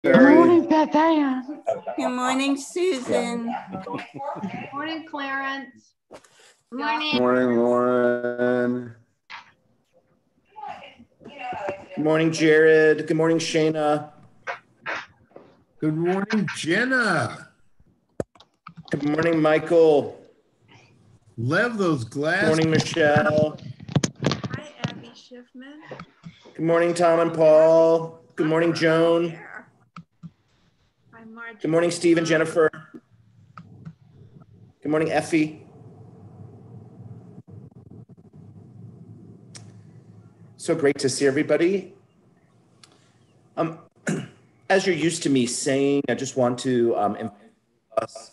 Good morning, Beth Ann. Good morning, Susan. Good morning, Clarence. Good morning. Morning. Good morning, Jared. Good morning, Shayna. Good morning, Jenna. Good morning, Michael. Love those Good glasses. morning, Michelle. Hi, Abby Schiffman. Good morning, Tom and Paul. Good morning, Joan. Hi, Margie. Good morning, Steve and Jennifer. Good morning, Effie. So great to see everybody. As you're used to me saying, I just want to invite us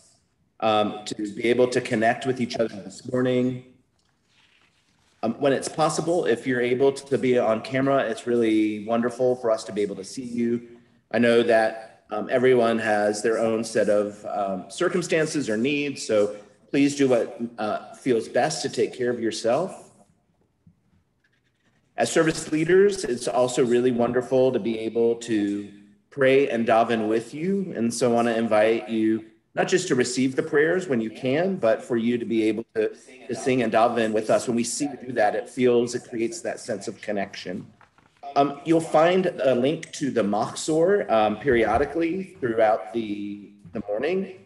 to be able to connect with each other this morning. When it's possible, if you're able to be on camera, it's really wonderful for us to be able to see you. I know that everyone has their own set of circumstances or needs, so please do what feels best to take care of yourself. As service leaders, it's also really wonderful to be able to pray and daven with you. And so I want to invite you not just to receive the prayers when you can, but for you to be able to sing and daven with us. When we see you do that, it creates that sense of connection. You'll find a link to the Machzor periodically throughout the morning.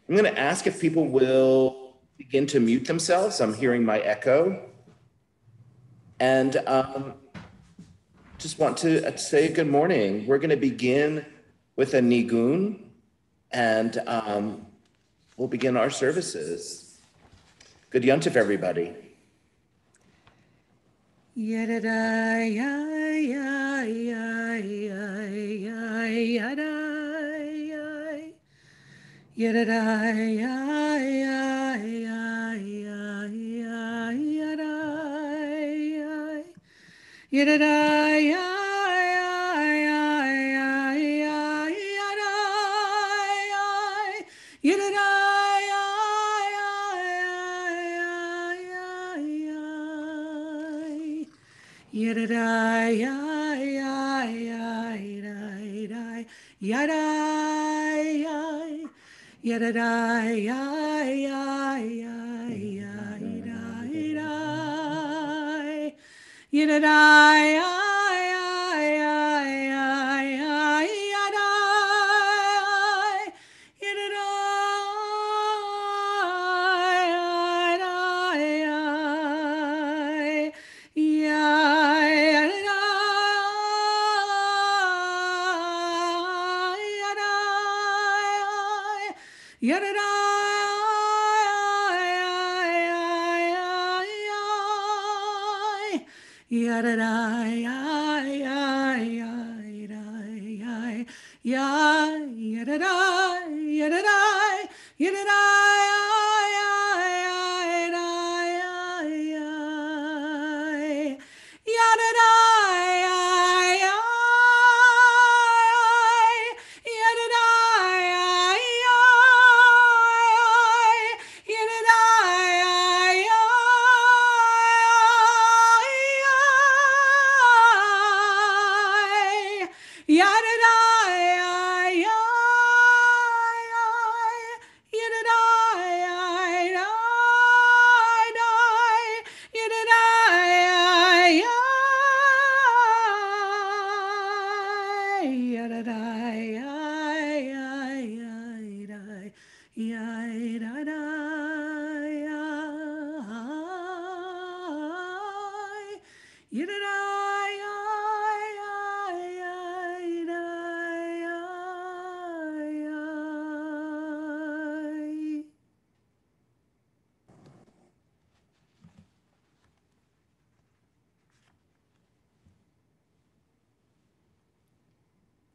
I'm going to ask if people will begin to mute themselves. I'm hearing my echo. And just want to say good morning. We're going to begin with a nigun, and we'll begin our services. Good Yontif, everybody. Yadadai,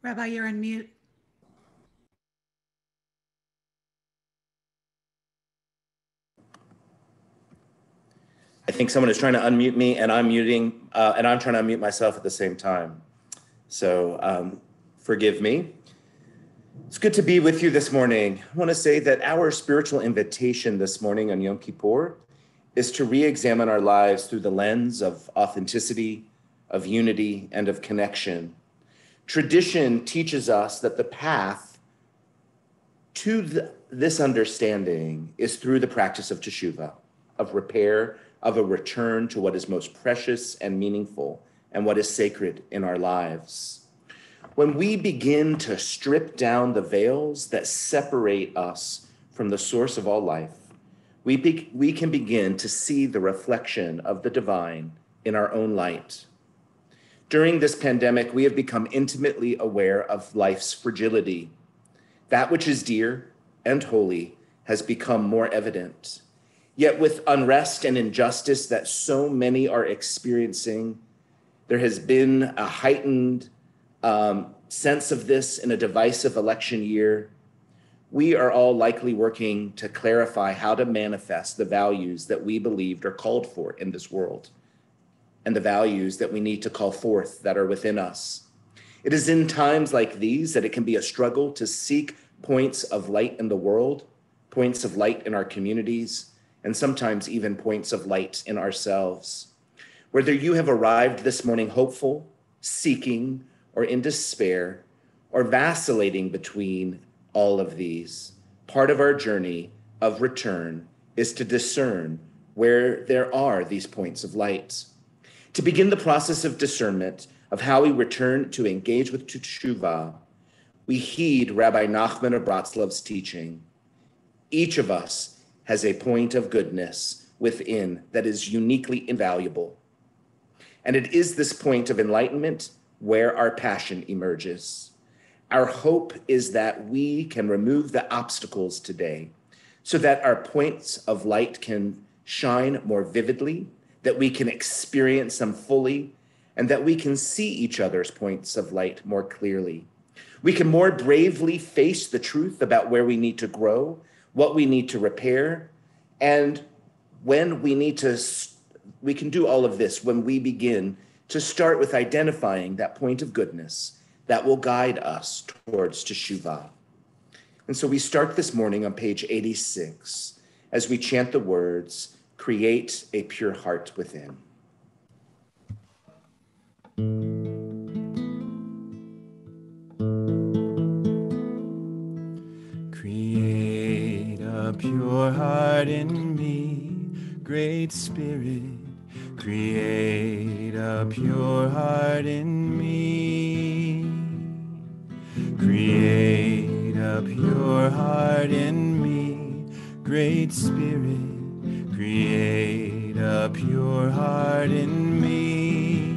Rabbi, you're on mute. I think someone is trying to unmute me, and I'm muting, and I'm trying to unmute myself at the same time. So forgive me. It's good to be with you this morning. I want to say that our spiritual invitation this morning on Yom Kippur is to re-examine our lives through the lens of authenticity, of unity, and of connection. Tradition teaches us that the path to this understanding is through the practice of teshuvah, of repair, of a return to what is most precious and meaningful and what is sacred in our lives. When we begin to strip down the veils that separate us from the source of all life, we can begin to see the reflection of the divine in our own light. During this pandemic, we have become intimately aware of life's fragility. That which is dear and holy has become more evident. Yet with unrest and injustice that so many are experiencing, there has been a heightened sense of this in a divisive election year. We are all likely working to clarify how to manifest the values that we believed are called for in this world and the values that we need to call forth that are within us. It is in times like these that it can be a struggle to seek points of light in the world, points of light in our communities, and sometimes even points of light in ourselves. Whether you have arrived this morning hopeful, seeking, or in despair, or vacillating between all of these, part of our journey of return is to discern where there are these points of light. To begin the process of discernment of how we return to engage with teshuvah, we heed Rabbi Nachman of Bratslaw's teaching. Each of us has a point of goodness within that is uniquely invaluable. And it is this point of enlightenment where our passion emerges. Our hope is that we can remove the obstacles today so that our points of light can shine more vividly, that we can experience them fully, and that we can see each other's points of light more clearly. We can more bravely face the truth about where we need to grow, what we need to repair, and when we need to, we can do all of this when we begin to start with identifying that point of goodness that will guide us towards teshuvah. And so we start this morning on page 86 as we chant the words, "Create a pure heart within." Create a pure heart in me, Great Spirit. Create a pure heart in me. Create a pure heart in me, Great Spirit. Create a pure heart in me,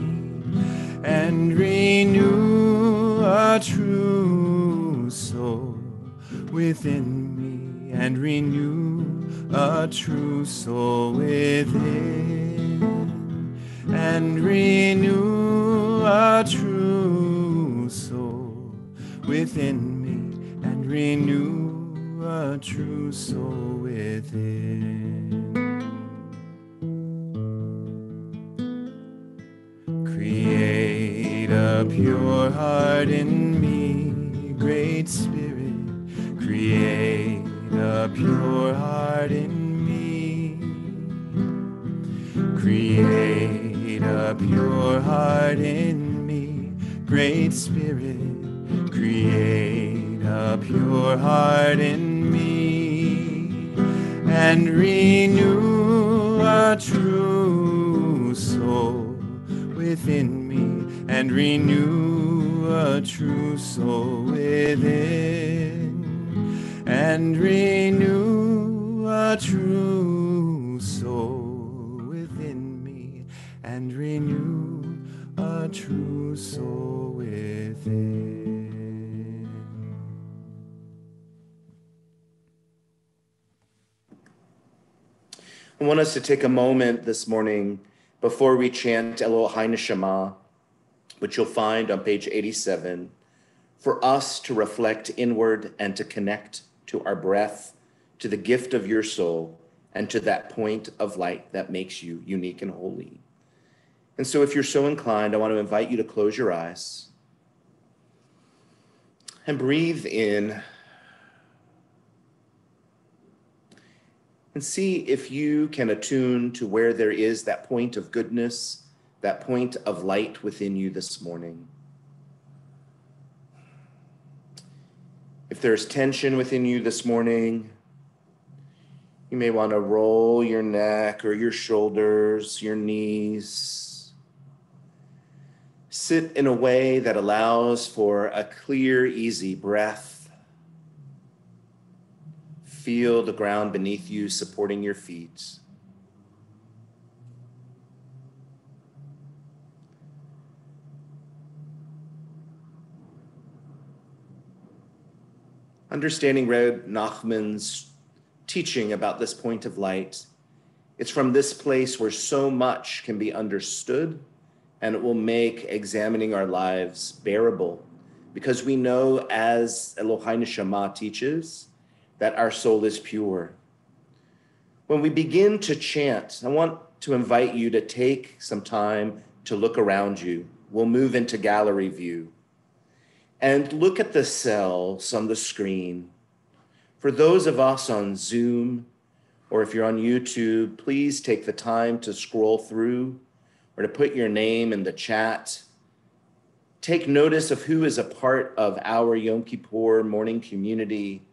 and renew a true soul within me, and renew a true soul within, and renew a true soul within me, and renew a true soul within. Create a pure heart in me, Great Spirit. Create a pure heart in me. Create a pure heart in me, Great Spirit. Create a pure heart in me, and renew a true soul within me, and renew a true soul within, and renew a true soul within me, and renew a true soul within. I want us to take a moment this morning before we chant Elohai Neshama, which you'll find on page 87, for us to reflect inward and to connect to our breath, to the gift of your soul, and to that point of light that makes you unique and holy. And so if you're so inclined, I want to invite you to close your eyes and breathe in and see if you can attune to where there is that point of goodness, that point of light within you this morning. If there's tension within you this morning, you may want to roll your neck or your shoulders, your knees. Sit in a way that allows for a clear, easy breath. Feel the ground beneath you supporting your feet. Understanding Reb Nachman's teaching about this point of light, it's from this place where so much can be understood, and it will make examining our lives bearable, because we know, as Elohai Neshama teaches, that our soul is pure. When we begin to chant, I want to invite you to take some time to look around you. We'll move into gallery view. And look at the cells on the screen. For those of us on Zoom, or if you're on YouTube, please take the time to scroll through or to put your name in the chat. Take notice of who is a part of our Yom Kippur morning community.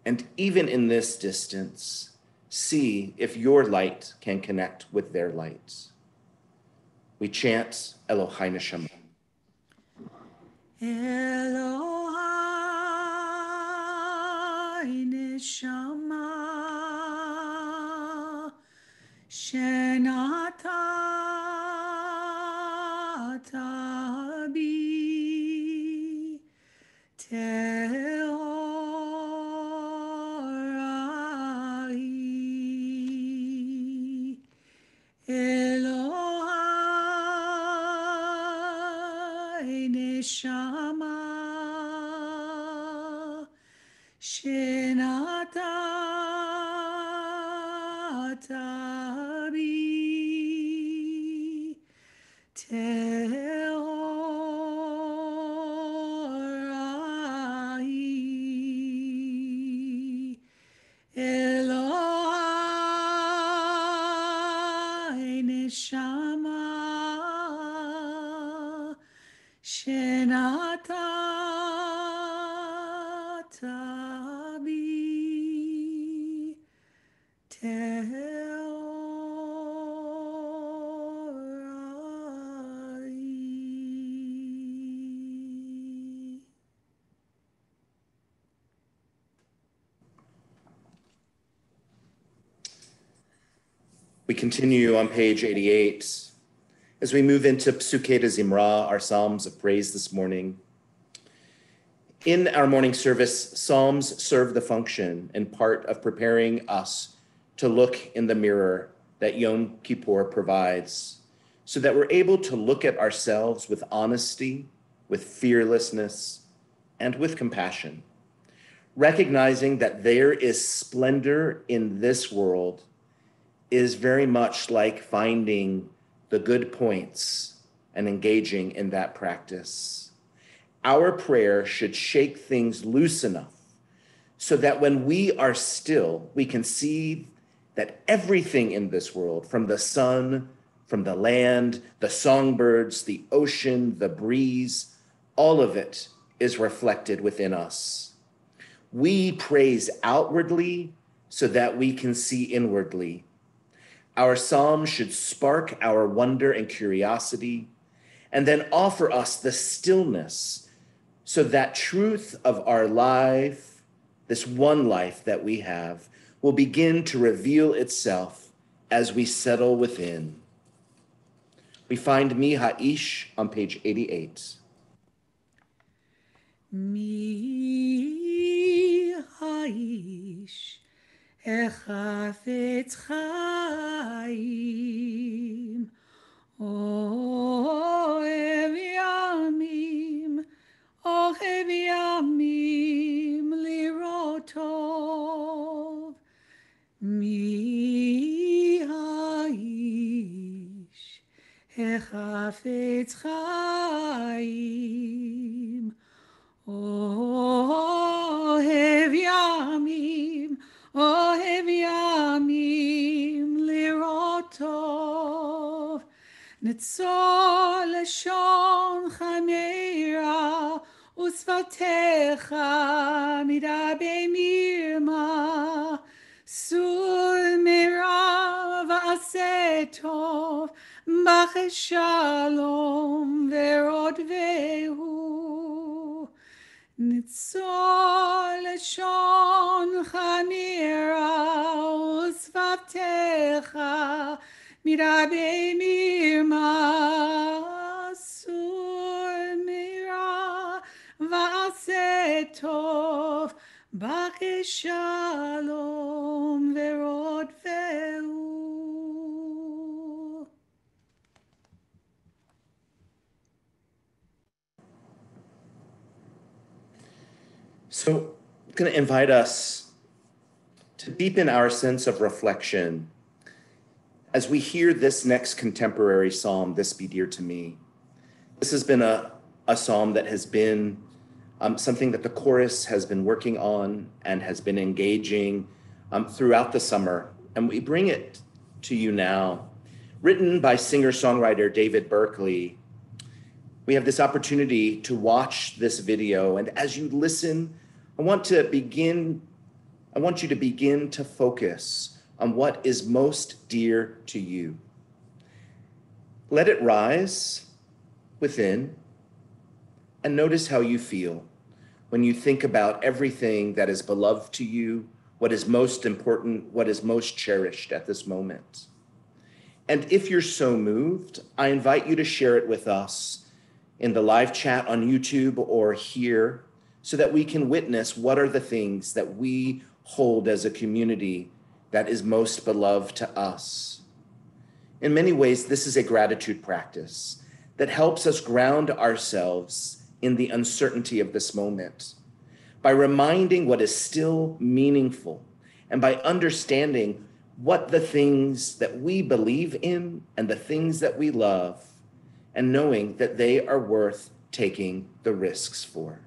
And even in this distance, see if your light can connect with their light. We chant Elohai Neshama. Elohai Neshama Shenatata Bi Tehorai Elohai Neshama Shenatata Bi Tehorai Elohai Neshama Shenatata Bi Tehorai. We continue on page 88 as we move into Psukei de Zimra, our Psalms of praise this morning. In our morning service, Psalms serve the function and part of preparing us to look in the mirror that Yom Kippur provides, so that we're able to look at ourselves with honesty, with fearlessness, and with compassion, recognizing that there is splendor in this world is very much like finding the good points and engaging in that practice. Our prayer should shake things loose enough so that when we are still, we can see that everything in this world, from the sun, from the land, the songbirds, the ocean, the breeze, all of it is reflected within us. We praise outwardly so that we can see inwardly. Our psalm should spark our wonder and curiosity, and then offer us the stillness so that truth of our life, this one life that we have, will begin to reveal itself as we settle within. We find Mi Ha'ish on page 88. Mi Ha'ish Echafetz Chaim Ohev Yamim Ohev Yamim Lirot Tov Mi Ha'ish Echafetz Chaim Ohev Yamim Ohev Yamim Lirot Tov Nitzor Lashon Chameira Usvatecha mirabe mirma, sul mira va'aseh tov, bach shalom verod vehu. Nitzol shon chamira usvavtecha mirabe mirma sur mira va'aseh tov bach shalom verod vehu. So I'm going to invite us to deepen our sense of reflection as we hear this next contemporary psalm, This Be Dear to Me. This has been a psalm that has been something that the chorus has been working on and has been engaging throughout the summer. And we bring it to you now. Written by singer-songwriter David Berkeley, we have this opportunity to watch this video. And as you listen, I want you to begin to focus on what is most dear to you. Let it rise within and notice how you feel when you think about everything that is beloved to you, what is most important, what is most cherished at this moment. And if you're so moved, I invite you to share it with us in the live chat on YouTube or here, so that we can witness what are the things that we hold as a community that is most beloved to us. In many ways, this is a gratitude practice that helps us ground ourselves in the uncertainty of this moment by reminding what is still meaningful and by understanding what the things that we believe in and the things that we love, and knowing that they are worth taking the risks for.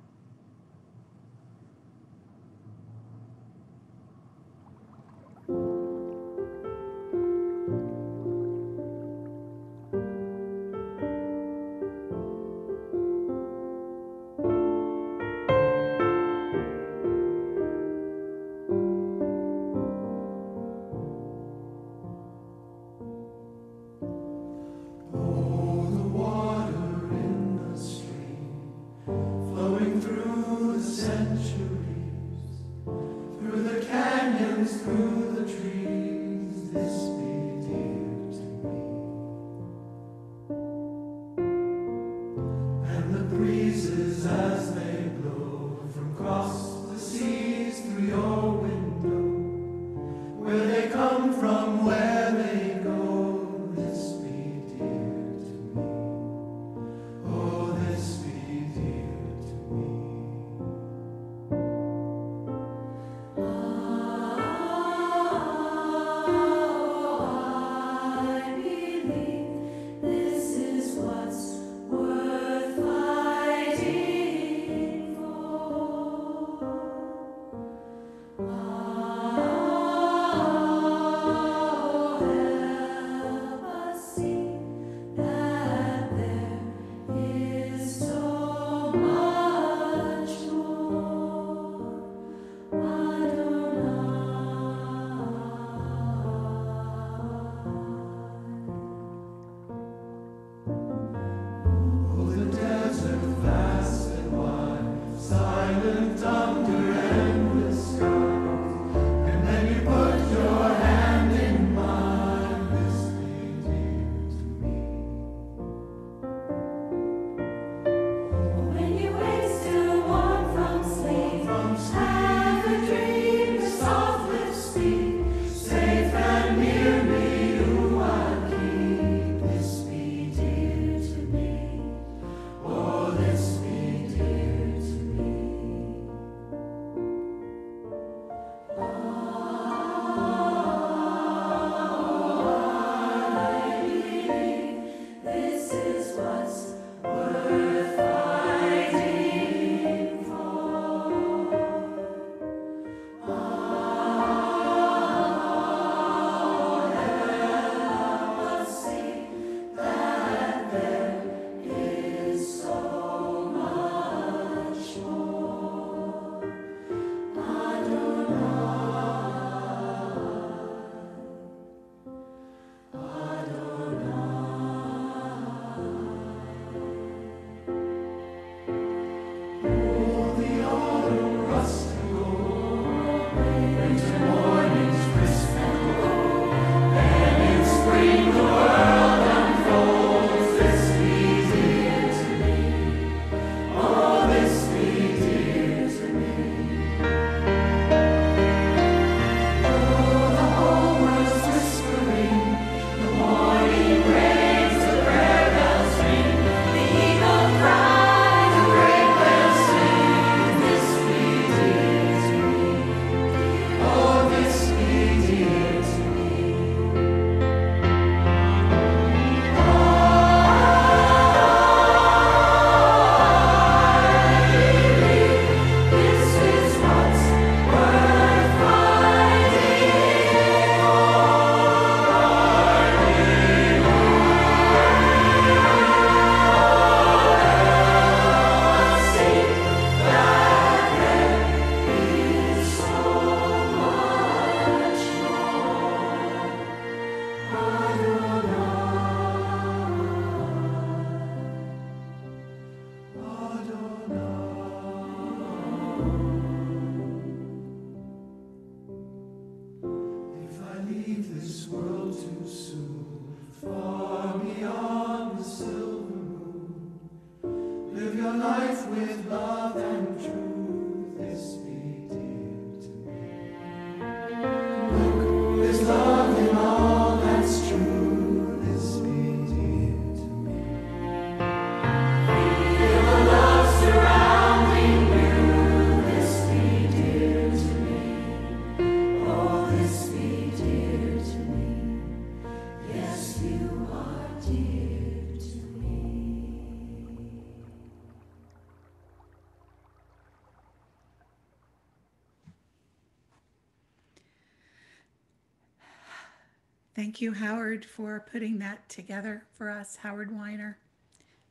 Thank you, Howard, for putting that together for us, Howard Weiner.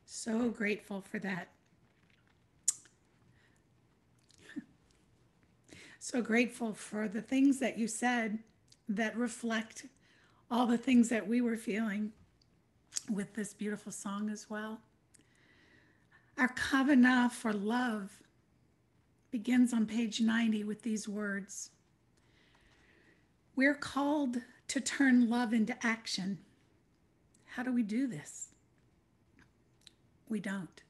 So grateful for that. So grateful for the things that you said that reflect all the things that we were feeling with this beautiful song as well. Our kavanah for love begins on page 90 with these words. We're called to turn love into action. How do we do this? We don't.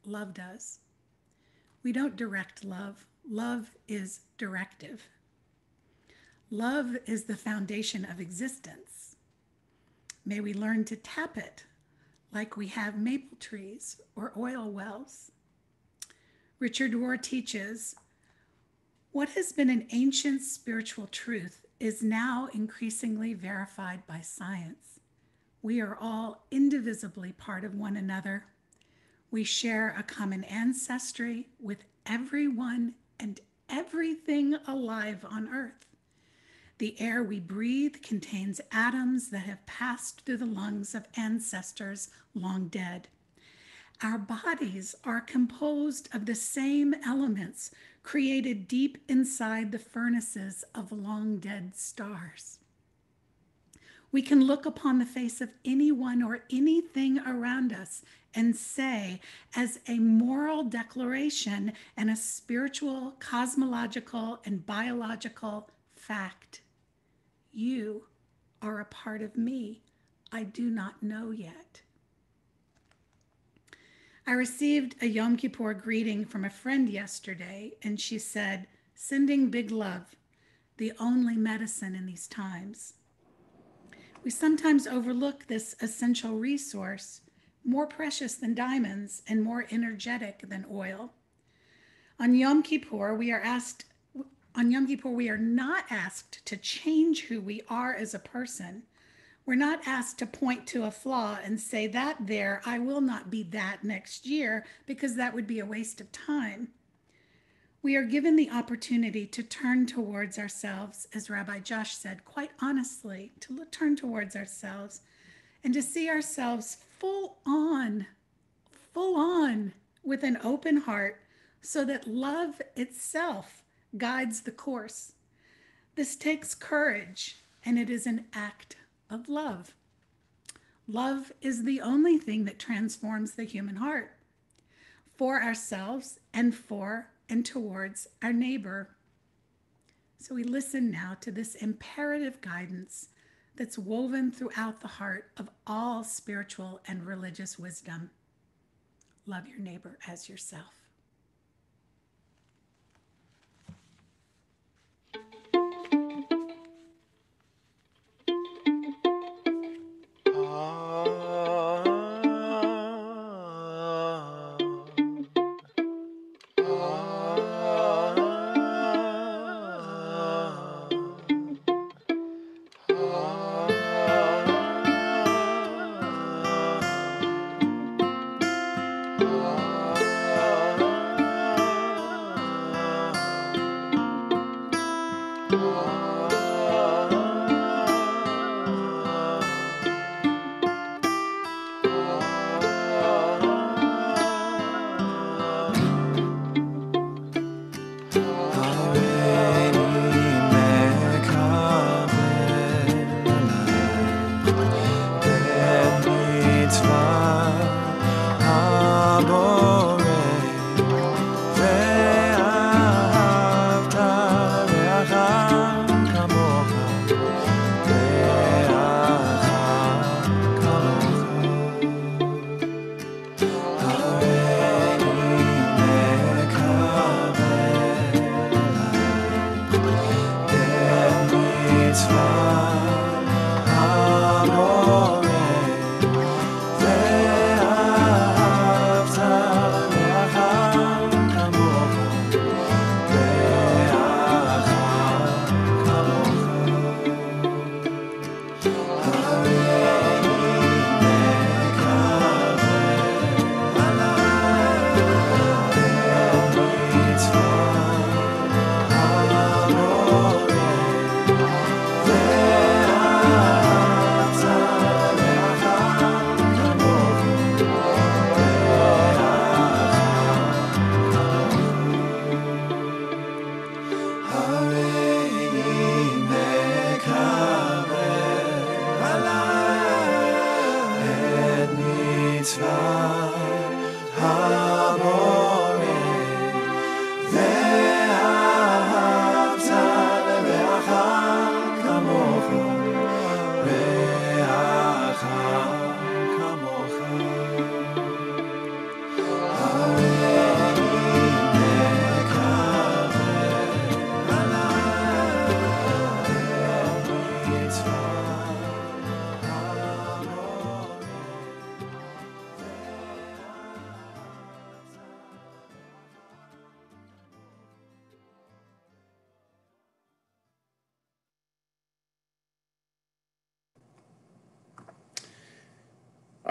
Love does. We don't direct love. Love is directive. Love is the foundation of existence. May we learn to tap it like we have maple trees or oil wells. Richard Rohr teaches, what has been an ancient spiritual truth is now increasingly verified by science. We are all indivisibly part of one another. We share a common ancestry with everyone and everything alive on earth. The air we breathe contains atoms that have passed through the lungs of ancestors long dead. Our bodies are composed of the same elements created deep inside the furnaces of long dead stars. We can look upon the face of anyone or anything around us and say, as a moral declaration and a spiritual, cosmological, and biological fact, you are a part of me I do not know yet. I received a Yom Kippur greeting from a friend yesterday, and she said, sending big love, the only medicine in these times. We sometimes overlook this essential resource, more precious than diamonds and more energetic than oil. On Yom Kippur, we are not asked to change who we are as a person. We're not asked to point to a flaw and say that there, I will not be that next year, because that would be a waste of time. We are given the opportunity to turn towards ourselves, as Rabbi Josh said, quite honestly, to turn towards ourselves and to see ourselves full on with an open heart so that love itself guides the course. This takes courage, and it is an act of love. Love is the only thing that transforms the human heart for ourselves and for and towards our neighbor. So we listen now to this imperative guidance that's woven throughout the heart of all spiritual and religious wisdom. Love your neighbor as yourself.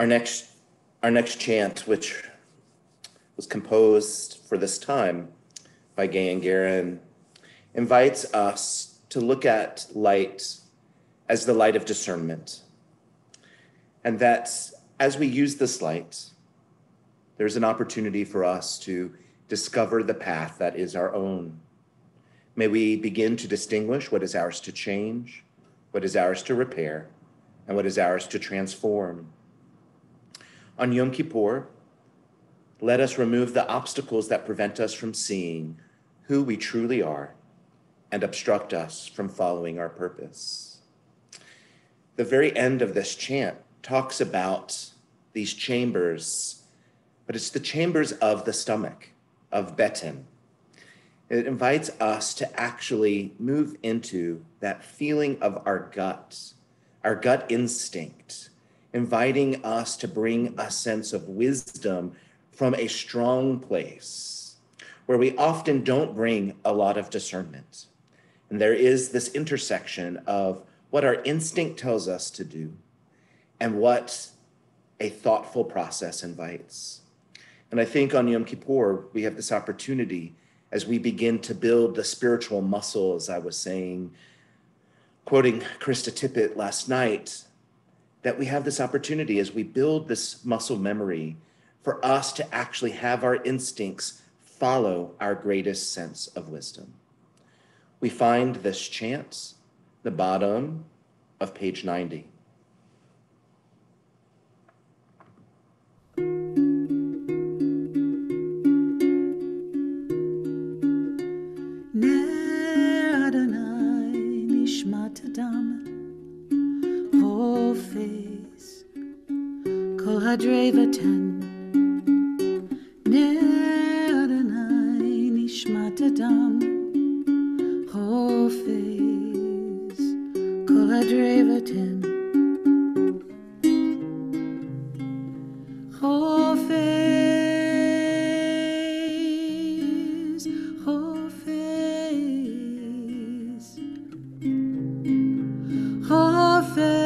Our next chant, which was composed for this time by Gay and Garin, invites us to look at light as the light of discernment. And that as we use this light, there's an opportunity for us to discover the path that is our own. May we begin to distinguish what is ours to change, what is ours to repair, and what is ours to transform. On Yom Kippur, let us remove the obstacles that prevent us from seeing who we truly are and obstruct us from following our purpose. The very end of this chant talks about these chambers, but it's the chambers of the stomach, of Beten. It invites us to actually move into that feeling of our gut instinct, inviting us to bring a sense of wisdom from a strong place where we often don't bring a lot of discernment. And there is this intersection of what our instinct tells us to do and what a thoughtful process invites. And I think on Yom Kippur, we have this opportunity as we begin to build the spiritual muscle, as I was saying, quoting Krista Tippett last night, that we have this opportunity as we build this muscle memory for us to actually have our instincts follow our greatest sense of wisdom. We find this chant, the bottom of page 90. Hadrevatan Ner Adonai Nishmat Adam Hofez Kol Hadrevatan Hofez Hofez Hofez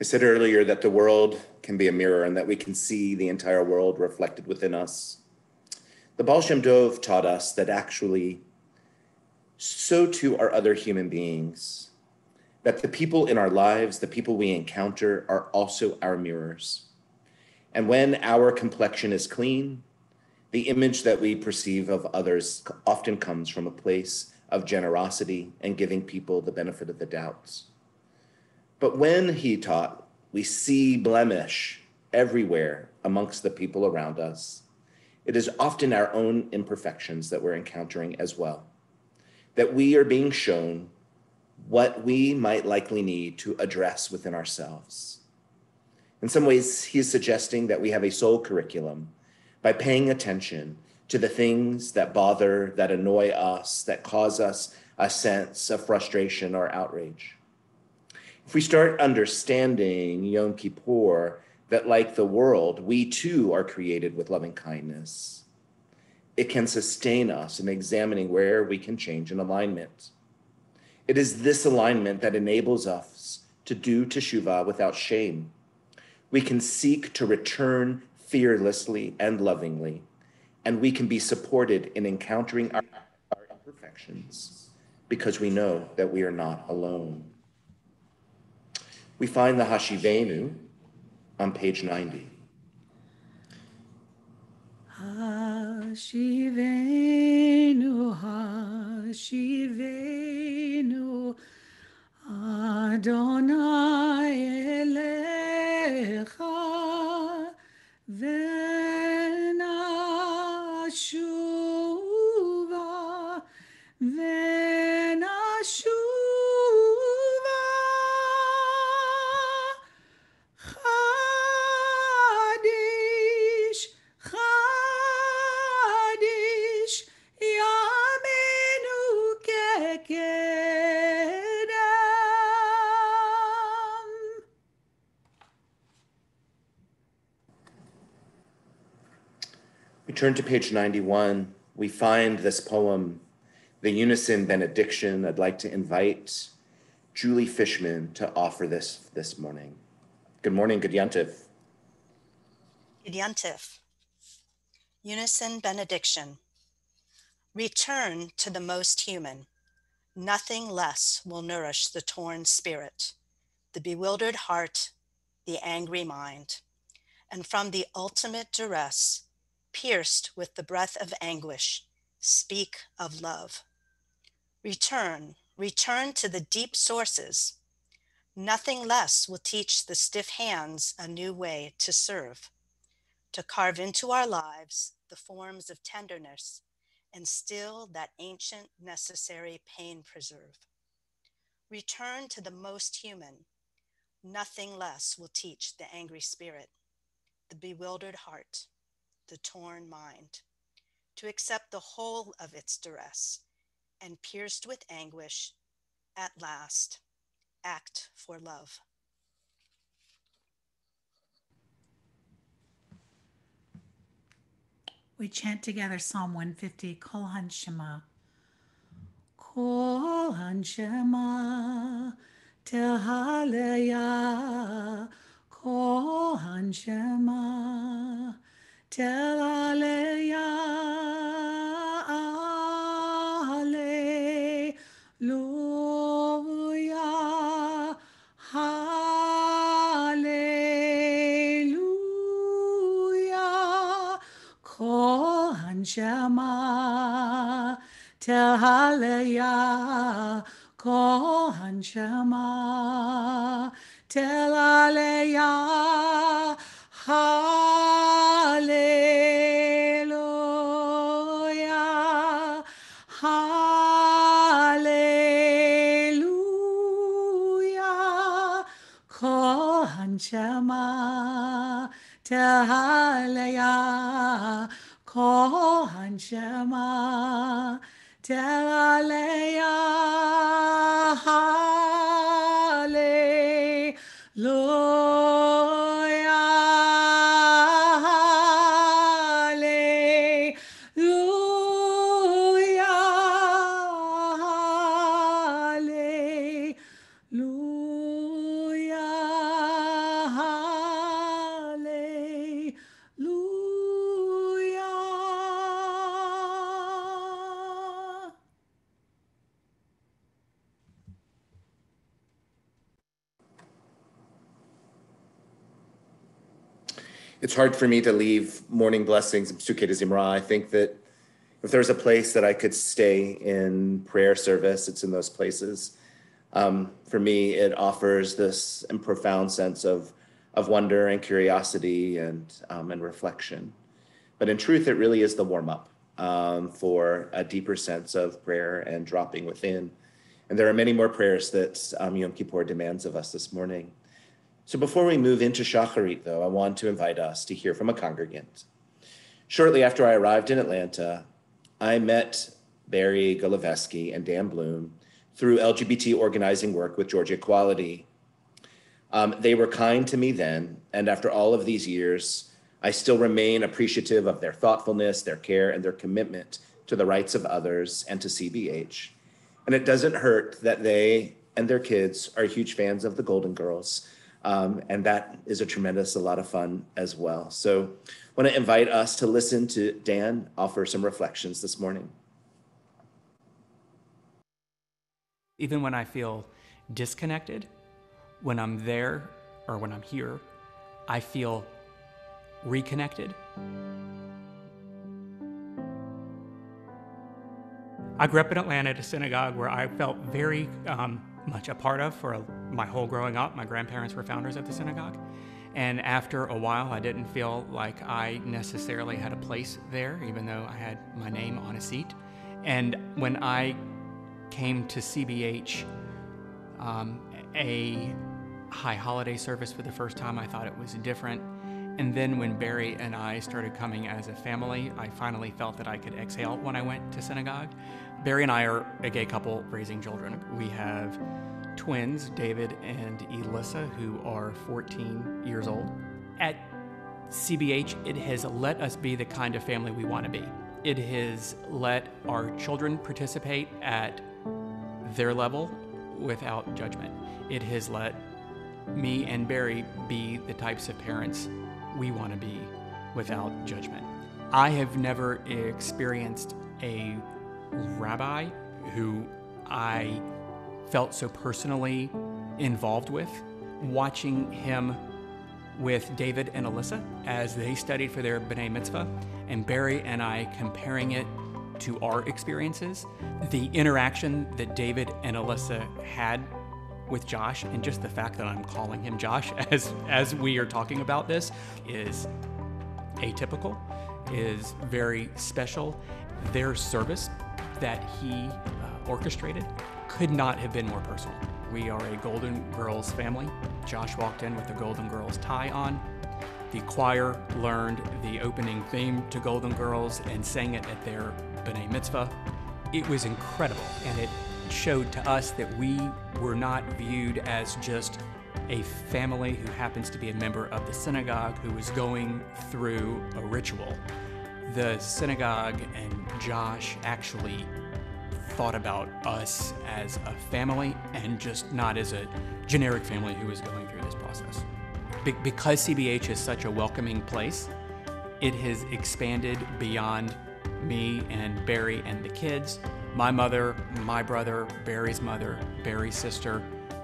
I said earlier that the world can be a mirror and that we can see the entire world reflected within us. The Baal Shem Tov taught us that actually, so too are other human beings, that the people in our lives, the people we encounter, are also our mirrors. And when our complexion is clean, the image that we perceive of others often comes from a place of generosity and giving people the benefit of the doubts. But when he taught, we see blemish everywhere amongst the people around us, it is often our own imperfections that we're encountering as well, that we are being shown what we might likely need to address within ourselves. In some ways, he is suggesting that we have a soul curriculum by paying attention to the things that bother, that annoy us, that cause us a sense of frustration or outrage. If we start understanding Yom Kippur, that like the world, we too are created with loving kindness, it can sustain us in examining where we can change in alignment. It is this alignment that enables us to do teshuvah without shame, We can seek to return fearlessly and lovingly, and we can be supported in encountering our imperfections because we know that we are not alone. We find the Hashivenu on page 90. Hashivenu, Hashivenu, Adonai elecha, venashuva, venashuva, Chadish, Chadish, Yamenu kekedem. We turn to page 91. We find this poem, the Unison Benediction. I'd like to invite Julie Fishman to offer this morning. Good morning, Good Yontif. Good Yontif. Unison Benediction. Return to the most human. Nothing less will nourish the torn spirit, the bewildered heart, the angry mind. And from the ultimate duress, pierced with the breath of anguish, speak of love. Return to the deep sources. Nothing less will teach the stiff hands a new way to serve, to carve into our lives the forms of tenderness and still that ancient necessary pain preserve. Return to the most human. Nothing less will teach the angry spirit, the bewildered heart, the torn mind, to accept the whole of its duress and pierced with anguish, at last, act for love. We chant together Psalm 150, Kol Hanshema. Kol Hanshema, Tehaleya, Kol Hanshema, Tehaleya, Alleluia, Hallelujah. Kol Hanshema, Tehaleya, Kol Hanshema, Tehaleya, Hallelujah, Hallelujah. Kol Hanshema, Tehaleya, Kol Hanshema, Tehaleya, Hallelujah, Hallelujah, Hallelujah. It's hard for me to leave morning blessings and Psuke de Zimra. I think that if there's a place that I could stay in prayer service, it's in those places. For me, it offers this profound sense of wonder and curiosity and reflection. But in truth, it really is the warm-up for a deeper sense of prayer and dropping within. And there are many more prayers that Yom Kippur demands of us this morning. So before we move into Shacharit, though, I want to invite us to hear from a congregant. Shortly after I arrived in Atlanta, I met Barry Goloveski and Dan Bloom through LGBT organizing work with Georgia Equality. They were kind to me then, and after all of these years, I still remain appreciative of their thoughtfulness, their care, and their commitment to the rights of others and to CBH. And it doesn't hurt that they and their kids are huge fans of the Golden Girls. And that is a lot of fun as well. So I want to invite us to listen to Dan offer some reflections this morning. Even when I feel disconnected, when I'm there or when I'm here, I feel reconnected. I grew up in Atlanta at a synagogue where I felt very much a part of for my whole growing up. My grandparents were founders of the synagogue. And after a while, I didn't feel like I necessarily had a place there, even though I had my name on a seat. And when I came to CBH, a high holiday service for the first time, I thought it was different. And then when Barry and I started coming as a family, I finally felt that I could exhale when I went to synagogue. Barry and I are a gay couple raising children. We have twins, David and Elissa, who are 14 years old. At CBH, it has let us be the kind of family we want to be. It has let our children participate at their level without judgment. It has let me and Barry be the types of parents we want to be without judgment. I have never experienced a rabbi who I felt so personally involved with. Watching him with David and Alyssa as they studied for their B'nai Mitzvah, and Barry and I comparing it to our experiences, the interaction that David and Alyssa had with Josh, and just the fact that I'm calling him Josh as we are talking about this, is atypical, is very special. Their service that he orchestrated could not have been more personal. We are a Golden Girls family. Josh walked in with the Golden Girls tie on. The choir learned the opening theme to Golden Girls and sang it at their B'nai Mitzvah. It was incredible, and it showed to us that we were not viewed as just a family who happens to be a member of the synagogue who was going through a ritual. The synagogue and Josh actually thought about us as a family and just not as a generic family who was going through this process. Because CBH is such a welcoming place, it has expanded beyond me and Barry and the kids. My mother, my brother, Barry's mother, Barry's sister,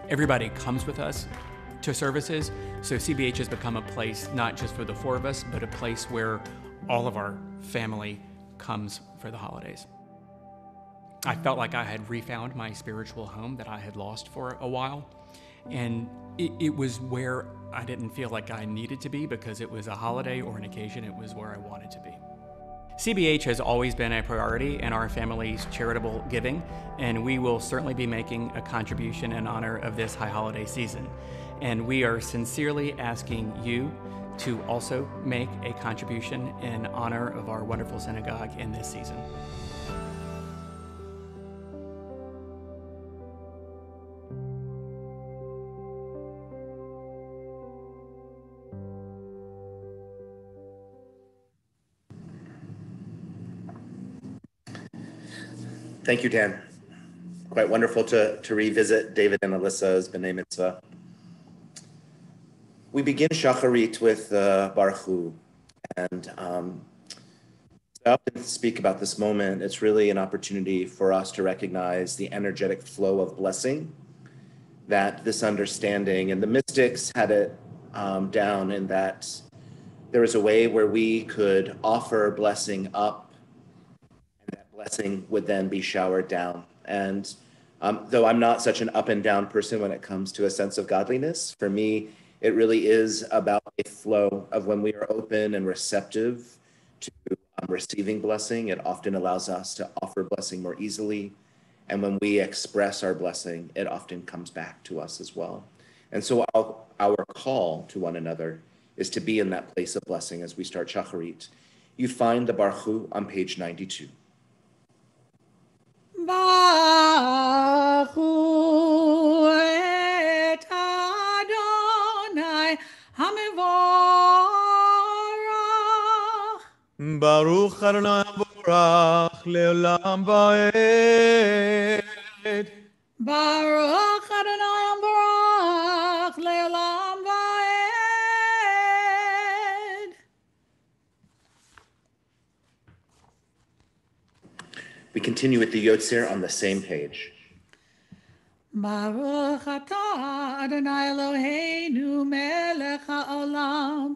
everybody comes with us to services. So CBH has become a place not just for the four of us, but a place where all of our family comes for the holidays. I felt like I had refound my spiritual home that I had lost for a while. And it was where I didn't feel like I needed to be because it was a holiday or an occasion. It was where I wanted to be. CBH has always been a priority in our family's charitable giving, and we will certainly be making a contribution in honor of this high holiday season. And we are sincerely asking you to also make a contribution in honor of our wonderful synagogue in this season. Thank you, Dan. Quite wonderful to revisit David and Alyssa's B'nai Mitzvah. We begin Shacharit with Baruch Hu, and I often speak about this moment. It's really an opportunity for us to recognize the energetic flow of blessing, that this understanding, and the mystics had it down in that there was a way where we could offer blessing up, blessing would then be showered down. And though I'm not such an up and down person when it comes to a sense of godliness, for me, it really is about a flow of when we are open and receptive to receiving blessing. It often allows us to offer blessing more easily. And when we express our blessing, it often comes back to us as well. And so our call to one another is to be in that place of blessing as we start Shacharit. You find the Baruch Hu on page 92. Baruch Hu et Adonai HaMevorach. Baruch Adonai Borach Leolam Vaed. Baruch Adonai Barach Le'olam continue with the Yotzer on the same page. Baruch atah Adonai Eloheinu melech haolam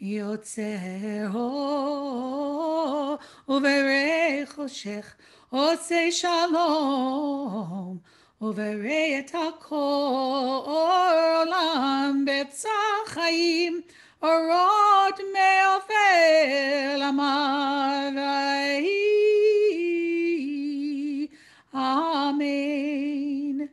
yotzer or uverei choshech osei shalom uverei et hakol olam betzar chaim orot me'ofel amav Amen.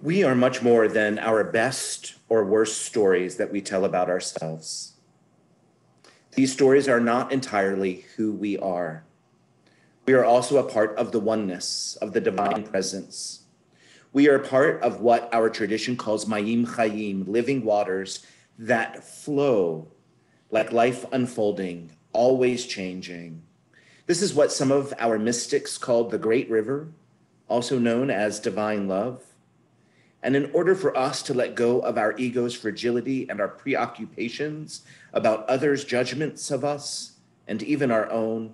We are much more than our best or worst stories that we tell about ourselves. These stories are not entirely who we are. We are also a part of the oneness of the divine presence. We are part of what our tradition calls Mayim Chayim, living waters that flow like life unfolding, always changing. This is what some of our mystics called the Great River, also known as divine love. And in order for us to let go of our ego's fragility and our preoccupations about others' judgments of us, and even our own,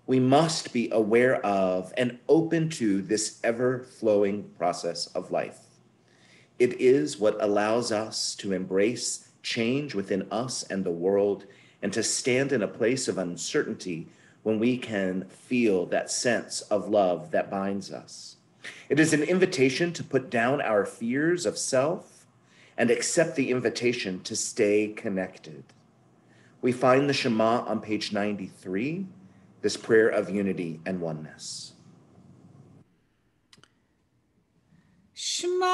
we must be aware of and open to this ever-flowing process of life. It is what allows us to embrace change within us and the world, and to stand in a place of uncertainty when we can feel that sense of love that binds us. It is an invitation to put down our fears of self and accept the invitation to stay connected. We find the Shema on page 93, this prayer of unity and oneness. Shema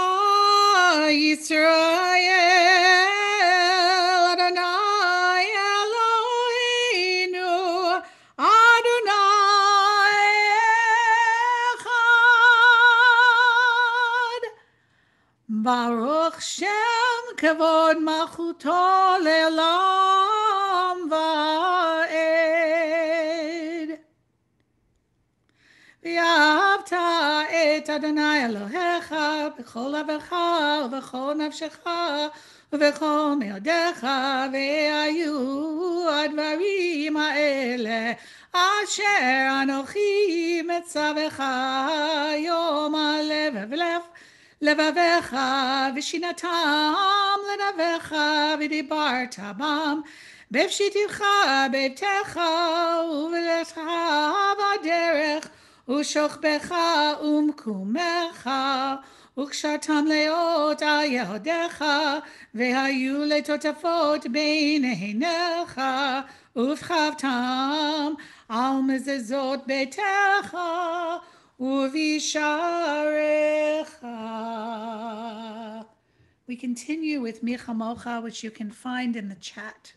Yisrael Adonai Eloheinu Adonai Echad Baruch Shem Kavod Malchuto Le'olam Va'ed ואהבת את אדוני אלוהיך בכל לבבך ובכל נפשך ובכל מאודיך והיו הדברים האלה אשר אנוכי מצווך היום על לבביך ושינתם לנביך ודיברת בם בפשיטך בביתך ובלכתך בדרך ושוכבך ומקומך וקשרתם להיות על יהודיך והיו לטוטפות בין עיניך ובכבתם על מזוזות ביתך ובשעריך. We continue with Michamocha, which you can find in the chat.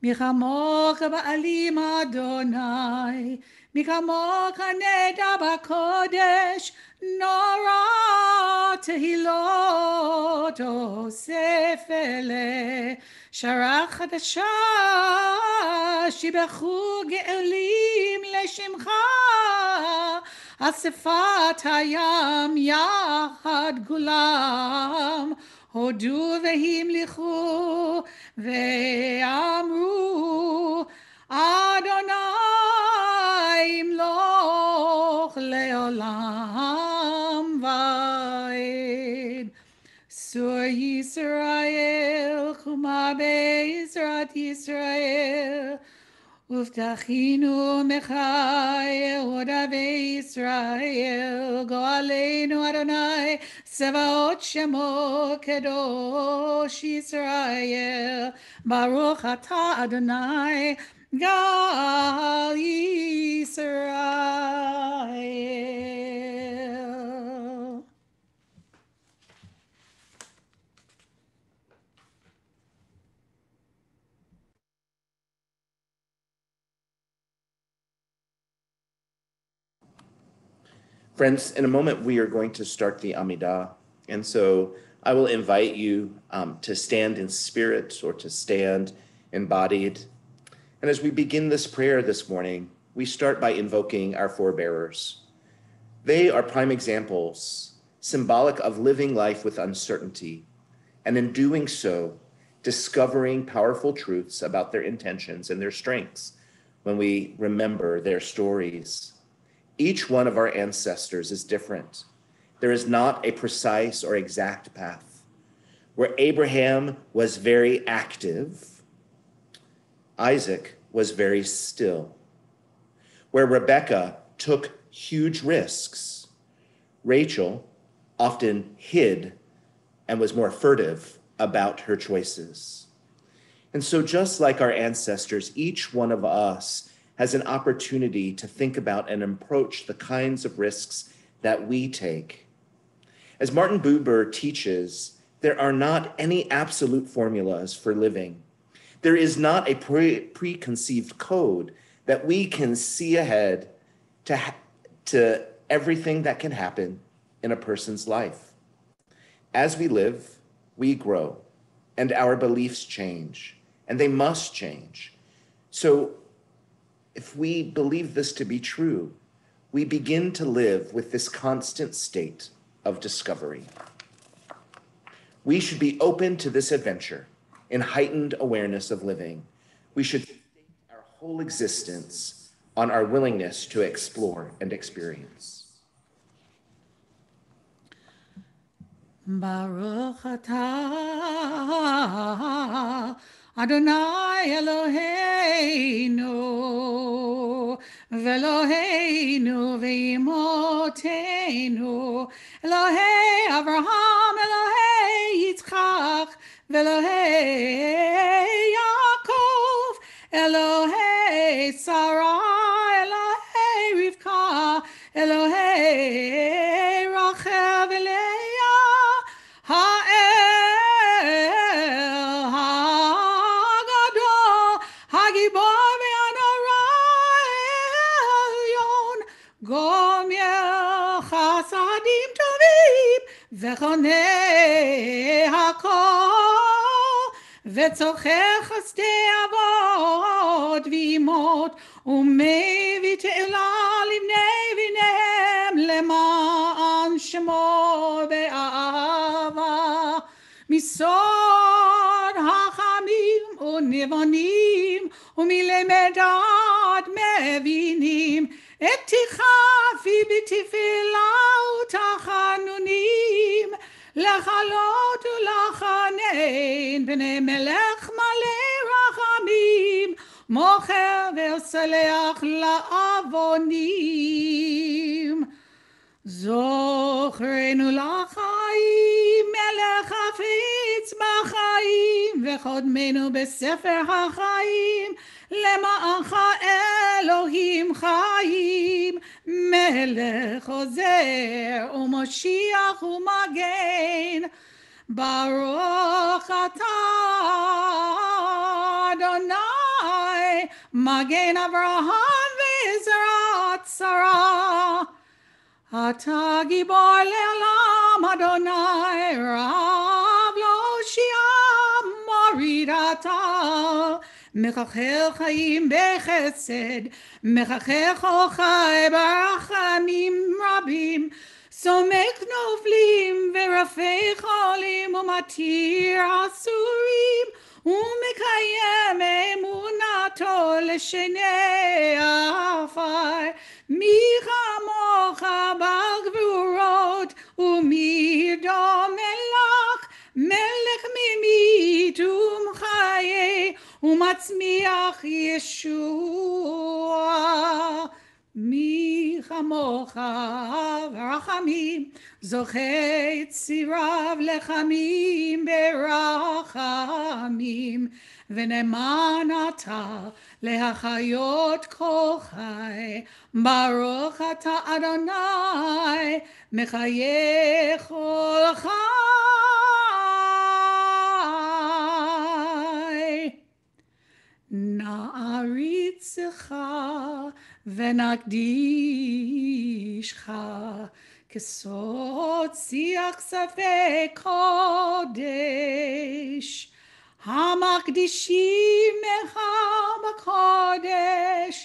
Michamocha ba'alim Adonai Michamocha neda b'kodesh Nora tehilot osef ele sharach chadasha shibechu ge'elim leshimcha אספת הים יחד כולם הודו והמליכו ואמרו אדוני ימלוך לעולם ועד. סור ישראל חומה בעזרת ישראל ובטחינו מחי עודבי ישראל גואלנו אדוני צבאות שמו קדוש ישראל ברוך אתה אדוני גאל ישראל. Friends, in a moment, we are going to start the Amidah. And so I will invite you to stand in spirit or to stand embodied. And as we begin this prayer this morning, we start by invoking our forebearers. They are prime examples, symbolic of living life with uncertainty, and in doing so, discovering powerful truths about their intentions and their strengths when we remember their stories. Each one of our ancestors is different. There is not a precise or exact path. Where Abraham was very active, Isaac was very still. Where Rebekah took huge risks, Rachel often hid and was more furtive about her choices. And so just like our ancestors, each one of us has an opportunity to think about and approach the kinds of risks that we take. As Martin Buber teaches, there are not any absolute formulas for living. There is not a preconceived code that we can see ahead to everything that can happen in a person's life. As we live, we grow, and our beliefs change, and they must change. So if we believe this to be true, we begin to live with this constant state of discovery. We should be open to this adventure in heightened awareness of living. We should stake our whole existence on our willingness to explore and experience. Baruch atah Adonai Eloheinu Veloheinu ve'imotenu Elohei Avraham Elohei Yitzchak Velohei Yaakov Elohei Sarah Elohei Rivka Elohei Rachel Leah Ha'el Ha'gadol Ha'gibor ve'Anarayon Gomel Chasadim Tovim Vechonei Hakol V'tzocher Chasdei Avot V'imot Umevit Te'ila Livnei V'nehem Leman Shemo Be'ava Misod Hachamim U'Nevonim U'Milemedat Mevinim Et Tichafi B'Tifila U'Tachanunim Lechalot U'Lachanein B'nei Melech Malei Rachamim Mocher Ve'Saleach La'avonim Zochrenu L'Chaim Melech Hafetz B'Chaim V'chodmenu B'Sefer HaChaim Lema'acha Elohim Chaim Melech Ozer U'Moshiach U'Magen Baruch atah Adonai Magen Avraham V'Zrat Sarah Ata Gibor Le'olam Adonai Rav Lo Shiam Morid Ata Mechachel Chaim Bechesed Mechachel Chai Barachamim Rabim Somek Noflim Verafei Cholim Umatir Asurim Umekayem Emunato L'Shenei Afar Mi Chamocha Bagvurot Umi Domelach Melech Mimit Umchaye Umatzmiach Yeshua Mi Chamocha Rachamim Zochei Tzirav Lechamim Berachamim V'neman ata Lehachayot Kol Chai Baruch atah Adonai Mechayeh Kol Chai Na'aritzecha V'nakdishcha Kesod Siach Safei Kodesh Hamakdishim Mecha B'Kodesh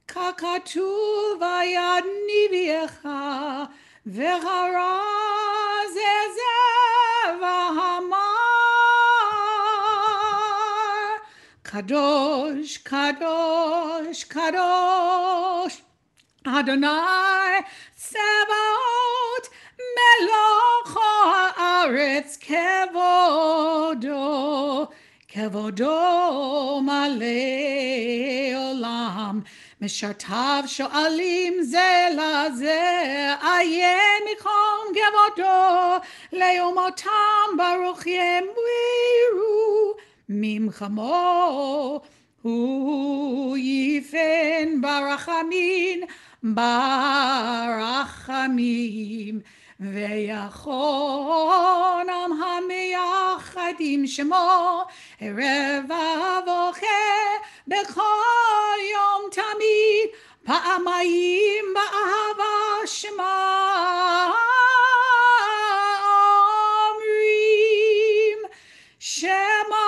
Kakatuv Ayad Niviecha V'Hara Zezeh V'Hamar Kadosh, Kadosh, Kadosh, Adonai Tsevaot, Melech haaretz kevodo, kevodo malei olam. Mishartav shoalim ze laze, aye mikom kevodo, leomotam baruch yemweru, mimchamo hu yifen barachamin, barachamim, veyachonam hameyachadim shemo, erev avoche bechol yom tamid, pa'amayim ba'ahava shema omrim, Shema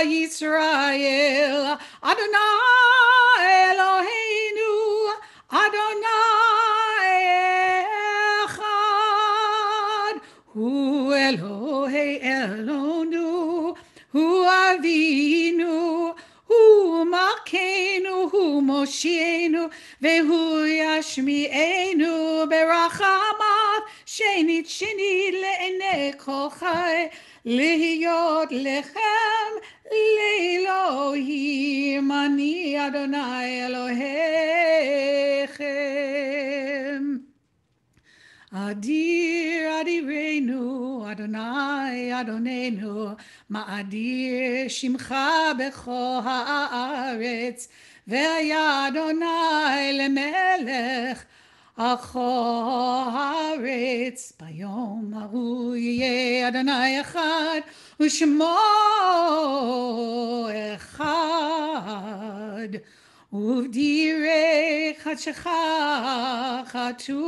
Yisrael, Adonai Eloheinu, Adonai Echad, Hu Elohei Elonu, Hu Avinu, Hu Malkeinu, Hu Moshienu, Vehu Yashmi'enu, Berachamav, Shenit Le'enei Kol Chai, Lihiyot Lechem, Le'Elohim, Ani Adonai Elohechem. Adir Adirenu, Adonai Adonenu, Ma'adir Shimcha bechol haaretz, ve'aya Adonai lemelech achol haaretz. Bayom hahu yeh Adonai echad, u'shemo echad. Uvdirei chadshecha chatu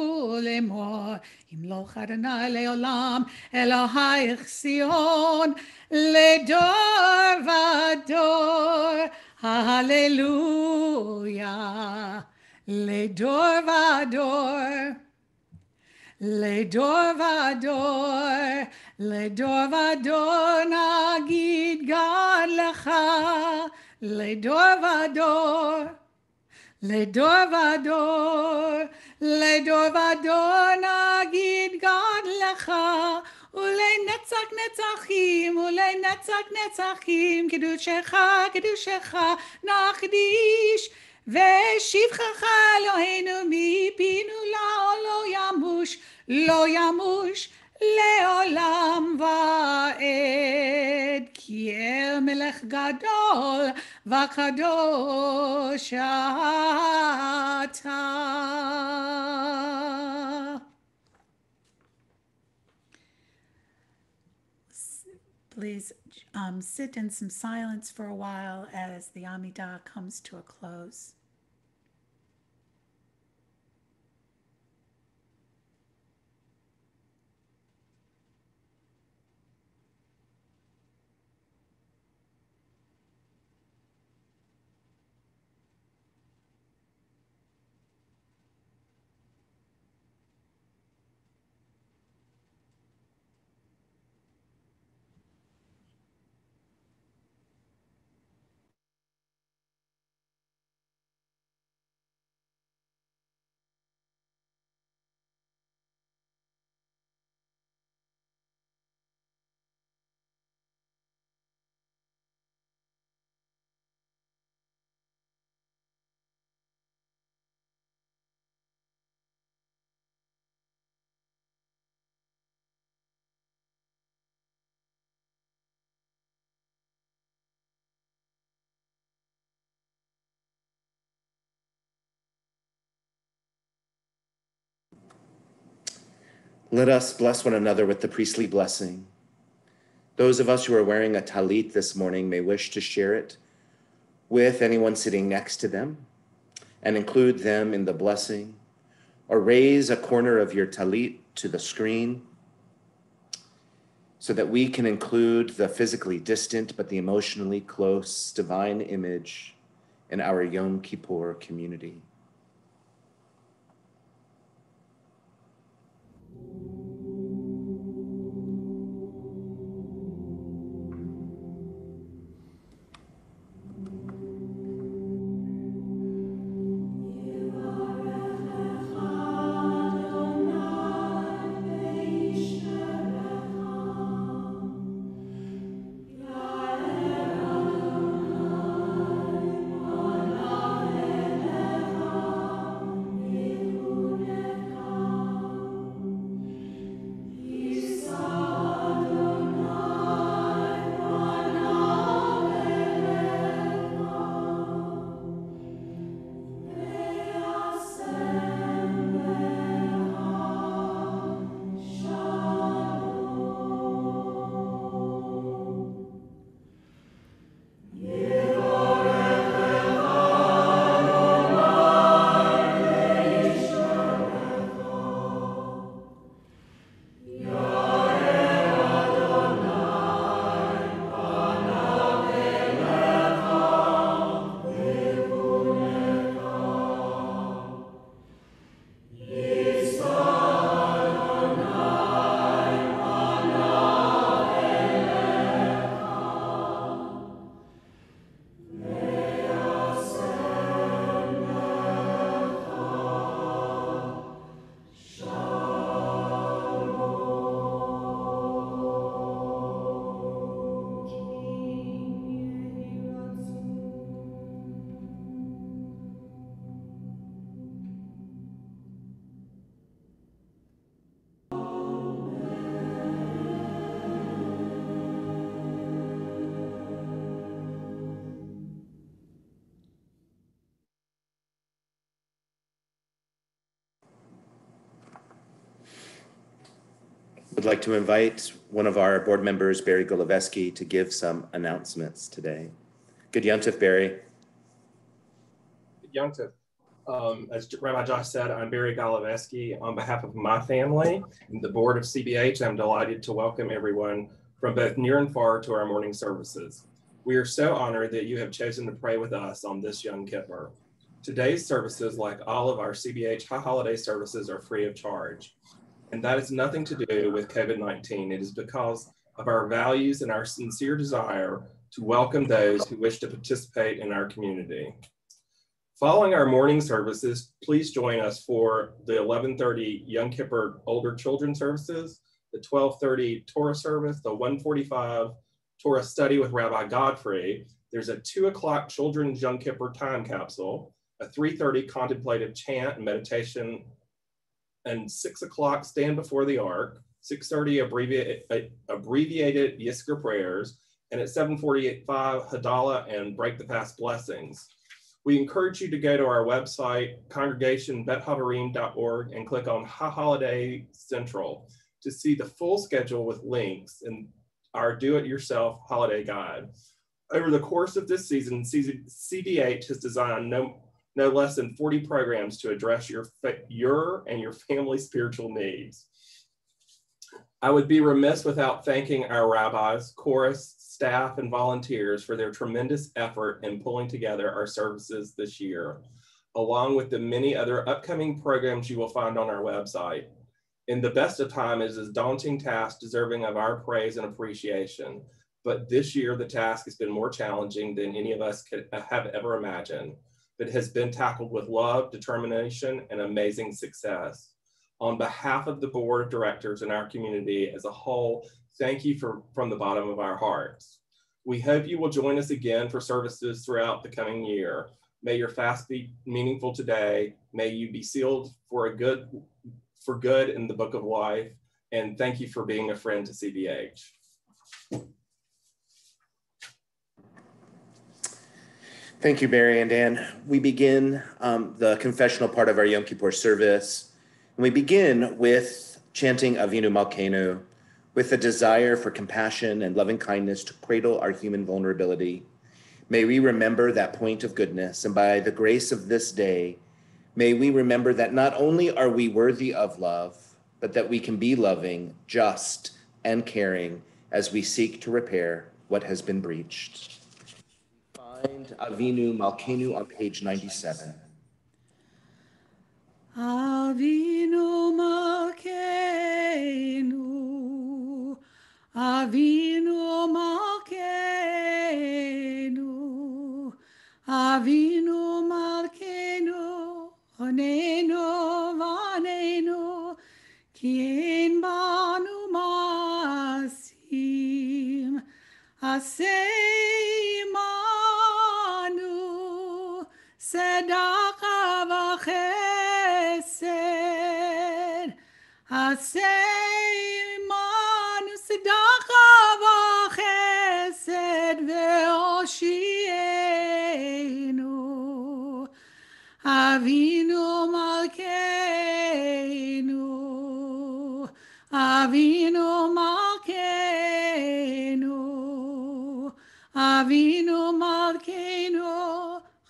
lemor, Yimloch Adonai leolam, Elohayich Sion, ledor vador, hallelujah, ledor vador. Ledor vador, ledor vador, nagid gad lecha, ledor vador, ledor vador, ledor vador, nagid gad lecha, ulenetzach netzachim, ulenetzach netzachim, kedushecha, kedushecha, nachdish, ושבחך אלוהינו מפינו לא ימוש, לא ימוש לעולם ועד, כי אל מלך גדול וקדוש אתה. Please sit in some silence for a while as the Amidah comes to a close. Let us bless one another with the priestly blessing. Those of us who are wearing a talit this morning may wish to share it with anyone sitting next to them and include them in the blessing, or raise a corner of your talit to the screen so that we can include the physically distant but the emotionally close divine image in our Yom Kippur community. would like to invite one of our board members, Barry Goloveski, to give some announcements today. Good Yontif, Barry. Yontif. As Rabbi Josh said, I'm Barry Goloveski. On behalf of my family and the board of CBH, I'm delighted to welcome everyone from both near and far to our morning services. We are so honored that you have chosen to pray with us on this Yom Kippur. Today's services, like all of our CBH high holiday services, are free of charge. And that has nothing to do with COVID-19. It is because of our values and our sincere desire to welcome those who wish to participate in our community. Following our morning services, please join us for the 11:30 Yom Kippur Older Children services, the 12:30 Torah service, the 1:45 Torah study with Rabbi Godfrey. There's a 2 o'clock Children's Yom Kippur time capsule, a 3:30 contemplative chant and meditation, and 6 o'clock stand before the ark, 6:30 abbreviated Yizkor prayers, and at 7:45 Hadalah and break the fast blessings. We encourage you to go to our website, congregation.haverim.org, and click on Holiday Central to see the full schedule with links and our do-it-yourself holiday guide. Over the course of this season, CBH has designed no less than 40 programs to address your and your family's spiritual needs. I would be remiss without thanking our rabbis, chorus, staff, and volunteers for their tremendous effort in pulling together our services this year, along with the many other upcoming programs you will find on our website. In the best of time, it is a daunting task deserving of our praise and appreciation, but this year the task has been more challenging than any of us could have ever imagined, but has been tackled with love, determination, and amazing success. On behalf of the board of directors and our community as a whole, thank you from the bottom of our hearts. We hope you will join us again for services throughout the coming year. May your fast be meaningful today. May you be sealed for good in the book of life. And thank you for being a friend to CBH. Thank you, Barry and Dan. We begin the confessional part of our Yom Kippur service. And we begin with chanting Avinu Malkeinu, with a desire for compassion and loving kindness to cradle our human vulnerability. May we remember that point of goodness, and by the grace of this day, may we remember that not only are we worthy of love, but that we can be loving, just, and caring as we seek to repair what has been breached. Find Avinu Malkeinu on page 97. Avinu Malkeinu, Avinu Malkeinu, Avinu Malkeinu, Onenu Vanenu, Ki ein banu masim, Asei manu, Tzedakah v'chesed, Asei manu, Tzedakah v'chesed, ve'oshienu, Avinu Malkeinu, Avinu Malkeinu, Avinu Malkeinu,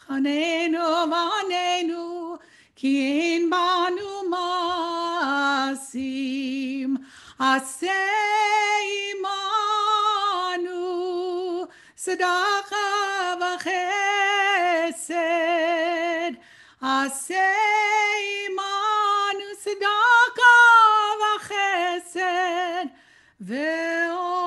Chanenu Vanenu, Ki ein banu masim, Asei manu, Tzedakah v'chesed, Asei manu, Tzedakah v'chesed, ve'oshienu.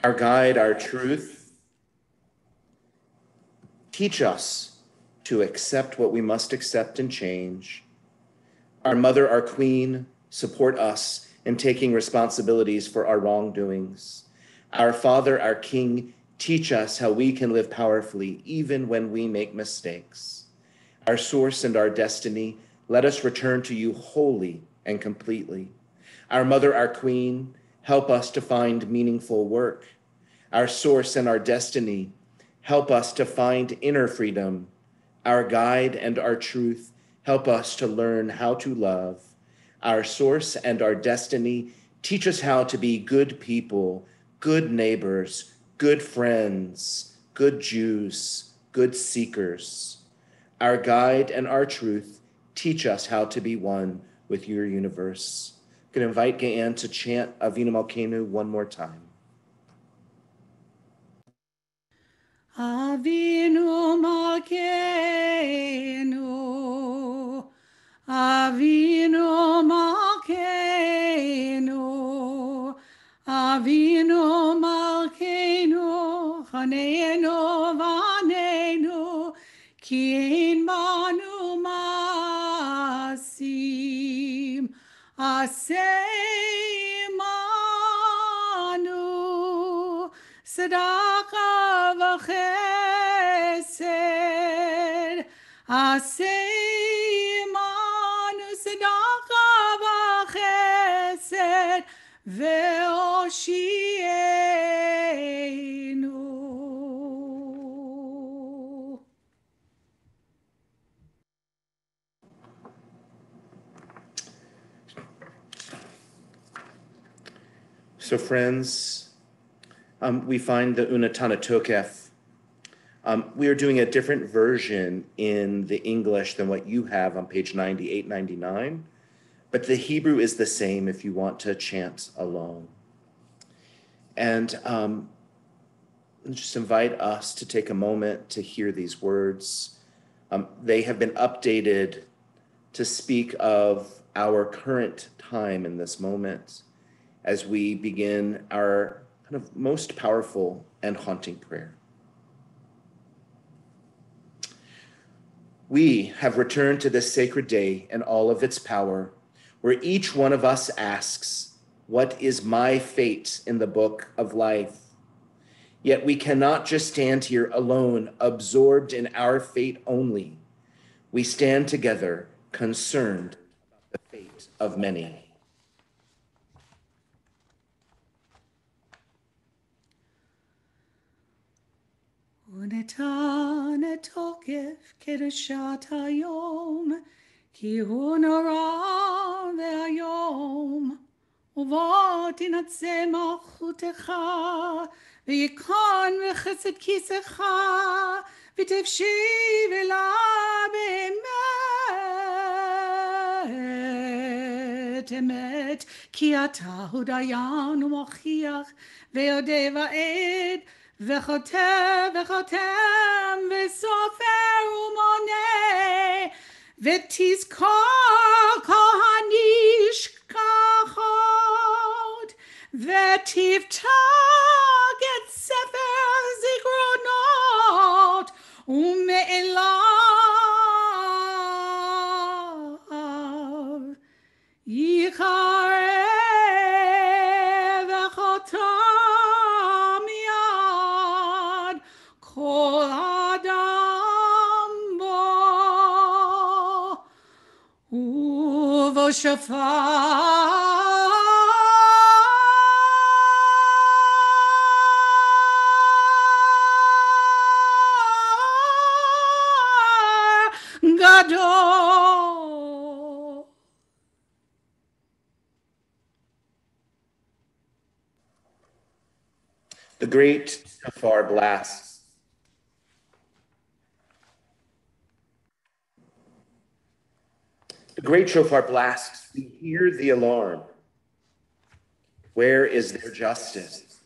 Our guide, our truth, teach us to accept what we must accept and change. Our mother, our queen, support us in taking responsibilities for our wrongdoings. Our Father, our King, teach us how we can live powerfully even when we make mistakes. Our source and our destiny, let us return to you wholly and completely. Our mother, our queen, help us to find meaningful work. Our source and our destiny, help us to find inner freedom. Our guide and our truth, help us to learn how to love. Our source and our destiny, teach us how to be good people, good neighbors, good friends, good Jews, good seekers. Our guide and our truth, teach us how to be one with your universe. I'm going to invite Gayan to chant Avinu Malkeinu one more time. Avinu Malkeinu, Avinu Malkeinu, Avinu Malkeinu, Chaneinu Vaneinu, Ki ein banu masim, Asei manu, Tzedaka v'chesed, Asei manu, Tzedaka v'chesed, ve'oshienu. So friends, we find the Unatana Tokef. We are doing a different version in the English than what you have on page 98, 99, but the Hebrew is the same if you want to chant alone. And just invite us to take a moment to hear these words. They have been updated to speak of our current time in this moment as we begin our kind of most powerful and haunting prayer. We have returned to this sacred day and all of its power, where each one of us asks, what is my fate in the book of life? Yet we cannot just stand here alone, absorbed in our fate only. We stand together, concerned about the fate of many. ונתן תוקף קדושת היום, כי הוא נורא והיום. ובוא תנצל מלכותך, ויקון בחסד כיסך, ותקשיב אליו באמת, אמת, כי אתה הוא דיין ומוכיח, ויודע ועד, וחותם וסופר ומונה, ותזכור כל הנשכחות, ותפתח את ספר זיכרונות, ומאליו יקרא וחותם יד כל אדם בו, ובשופר גדול. The great shofar blasts. The great shofar blasts. We hear the alarm. Where is their justice?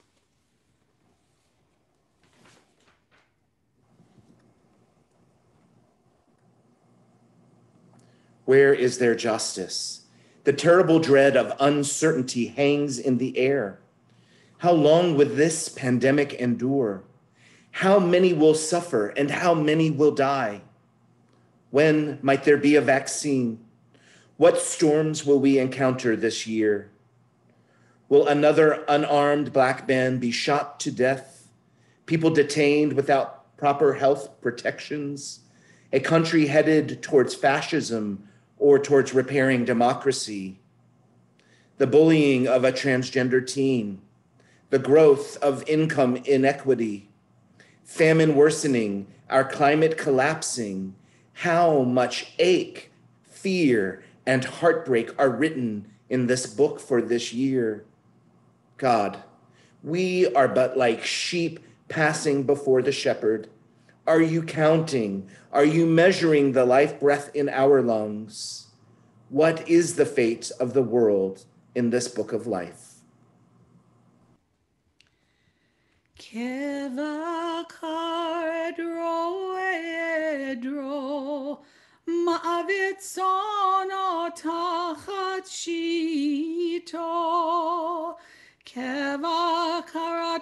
Where is their justice? The terrible dread of uncertainty hangs in the air. How long will this pandemic endure? How many will suffer and how many will die? When might there be a vaccine? What storms will we encounter this year? Will another unarmed Black man be shot to death? People detained without proper health protections? A country headed towards fascism or towards repairing democracy? The bullying of a transgender teen? The growth of income inequity, famine worsening, our climate collapsing. How much ache, fear, and heartbreak are written in this book for this year. God, we are but like sheep passing before the shepherd. Are you counting? Are you measuring the life breath in our lungs? What is the fate of the world in this book of life? Kevakar edro ma'avit sono tachat shito. Kevakar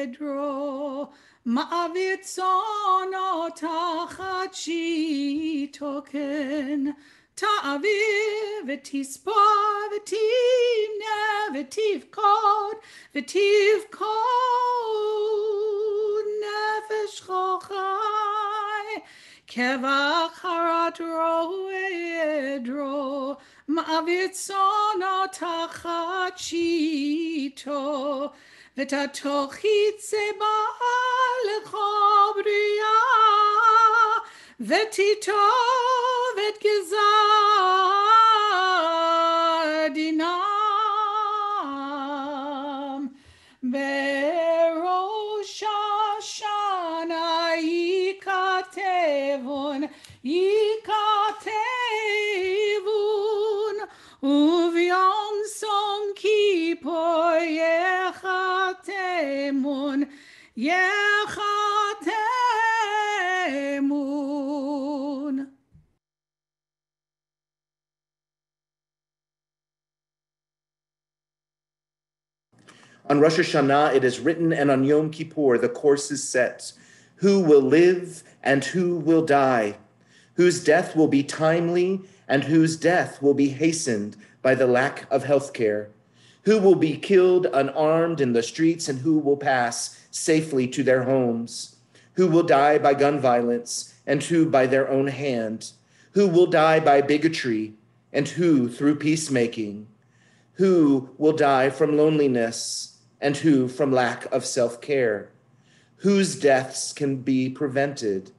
edro ma'avit sono tachat shito ken. Ta'aviv v'tispar v'timne v'tivkod v'tivkod nefesh chochai kevacharat roedro ma'avit sono tachat shito v'tatochit seba l'chobria v'tito v'tgezar dinam berosh Hashanah yikatevun uvyom som kippur yechatemun yechatemun. On Rosh Hashanah, it is written, and on Yom Kippur, the course is set. Who will live and who will die? Whose death will be timely and whose death will be hastened by the lack of health care? Who will be killed unarmed in the streets and who will pass safely to their homes? Who will die by gun violence and who by their own hand? Who will die by bigotry and who through peacemaking? Who will die from loneliness and who from lack of self-care? Whose deaths can be prevented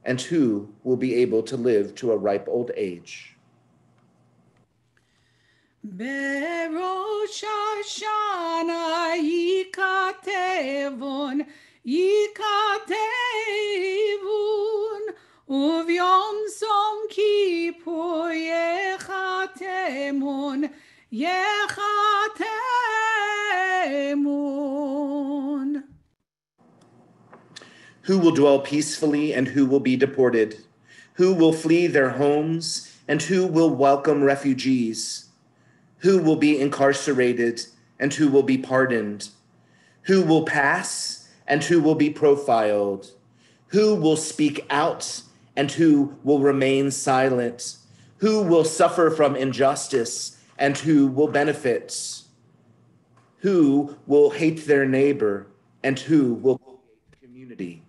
and who will be able to live to a ripe old age? Berosh Hashanah yikatevun uvyom som kippur yechatemun yechatemun. Who will dwell peacefully and who will be deported? Who will flee their homes and who will welcome refugees? Who will be incarcerated and who will be pardoned? Who will pass and who will be profiled? Who will speak out and who will remain silent? Who will suffer from injustice and who will benefit? Who will hate their neighbor and who will hate the community?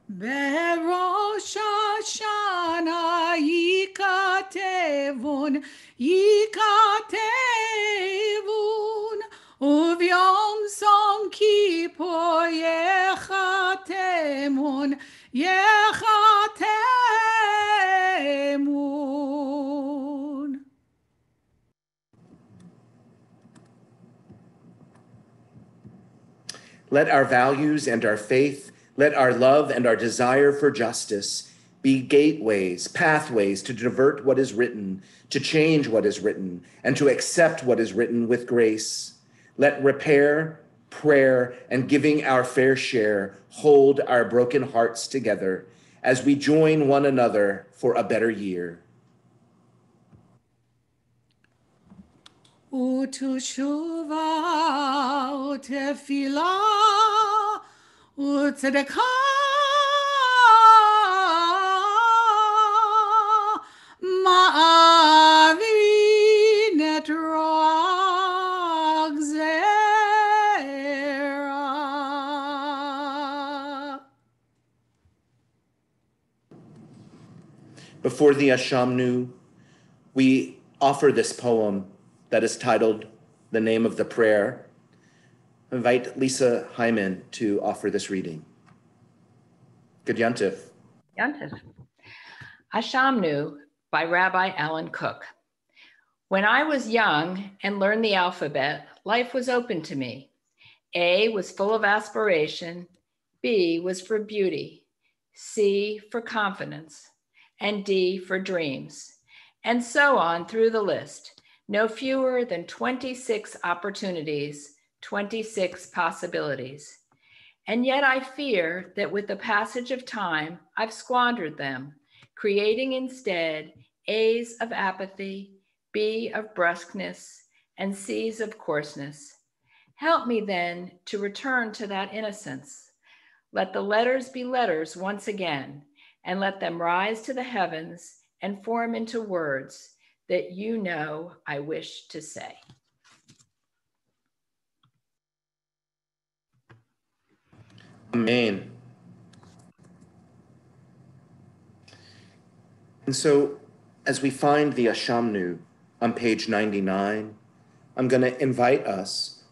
Berosh Hashanah yikatevun uvyom som kippur yechatemun yechatemun. Let our values and our faith, let our love and our desire for justice be gateways, pathways to divert what is written, to change what is written, and to accept what is written with grace. Let repair, prayer, and giving our fair share hold our broken hearts together as we join one another for a better year. Uteshuva, utefila, utzedakah, ma'avin et roach zerah. Before the Ashamnu, we offer this poem that is titled The Name of the Prayer. I invite Lisa Hyman to offer this reading. Good Yontif. Yontif. Ashamnu by Rabbi Alan Cook. When I was young and learned the alphabet, life was open to me. A was full of aspiration, B was for beauty, C for confidence, and D for dreams, and so on through the list. No fewer than 26 opportunities, 26 possibilities. And yet I fear that with the passage of time, I've squandered them, creating instead A's of apathy, B of brusqueness, and C's of coarseness. Help me then to return to that innocence. Let the letters be letters once again, and let them rise to the heavens and form into words that you know I wish to say. Amen. And so as we find the Ashamnu on page 99, I'm going to invite us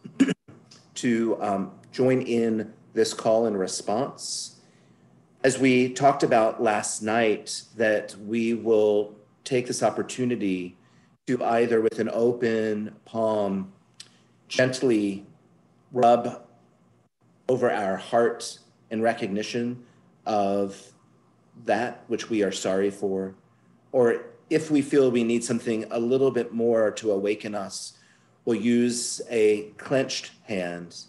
to join in this call and response. As we talked about last night, that we will take this opportunity to either with an open palm gently rub over our heart in recognition of that which we are sorry for, or if we feel we need something a little bit more to awaken us, we'll use a clenched hand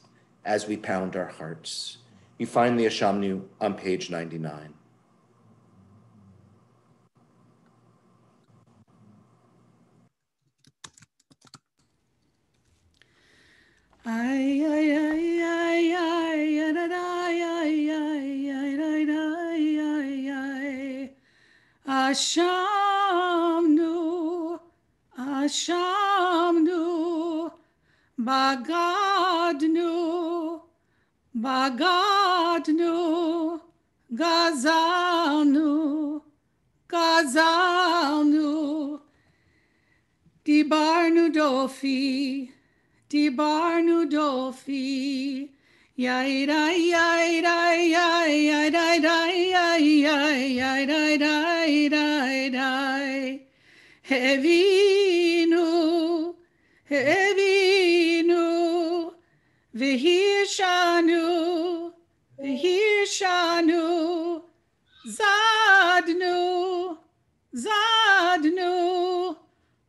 as we pound our hearts. You find the Ashamnu on page 99. Ashamnu, Ashamnu, Bagadnu, Bagadnu, Gazalnu, Gazalnu, Dibarnu Dofi, Dibarnu Dofi, Yaida, yaida, yaida, yaida, yaida, yaida, Hevinu, Hevinu, Vihirshanu, Vihirshanu, Zadnu, Zadnu,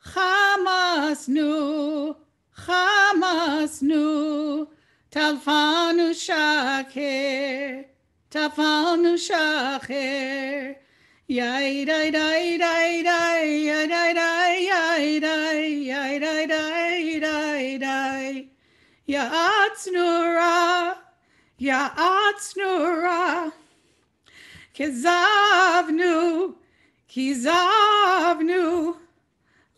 Hamasnu, Hamasnu, Talfanu Shaker, Talfanu Shaker, Yai dai dai dai dai, yai dai dai, yai dai, yai dai dai dai dai, Ya'atznura, Ya'atznura, Kizavnu, Kizavnu,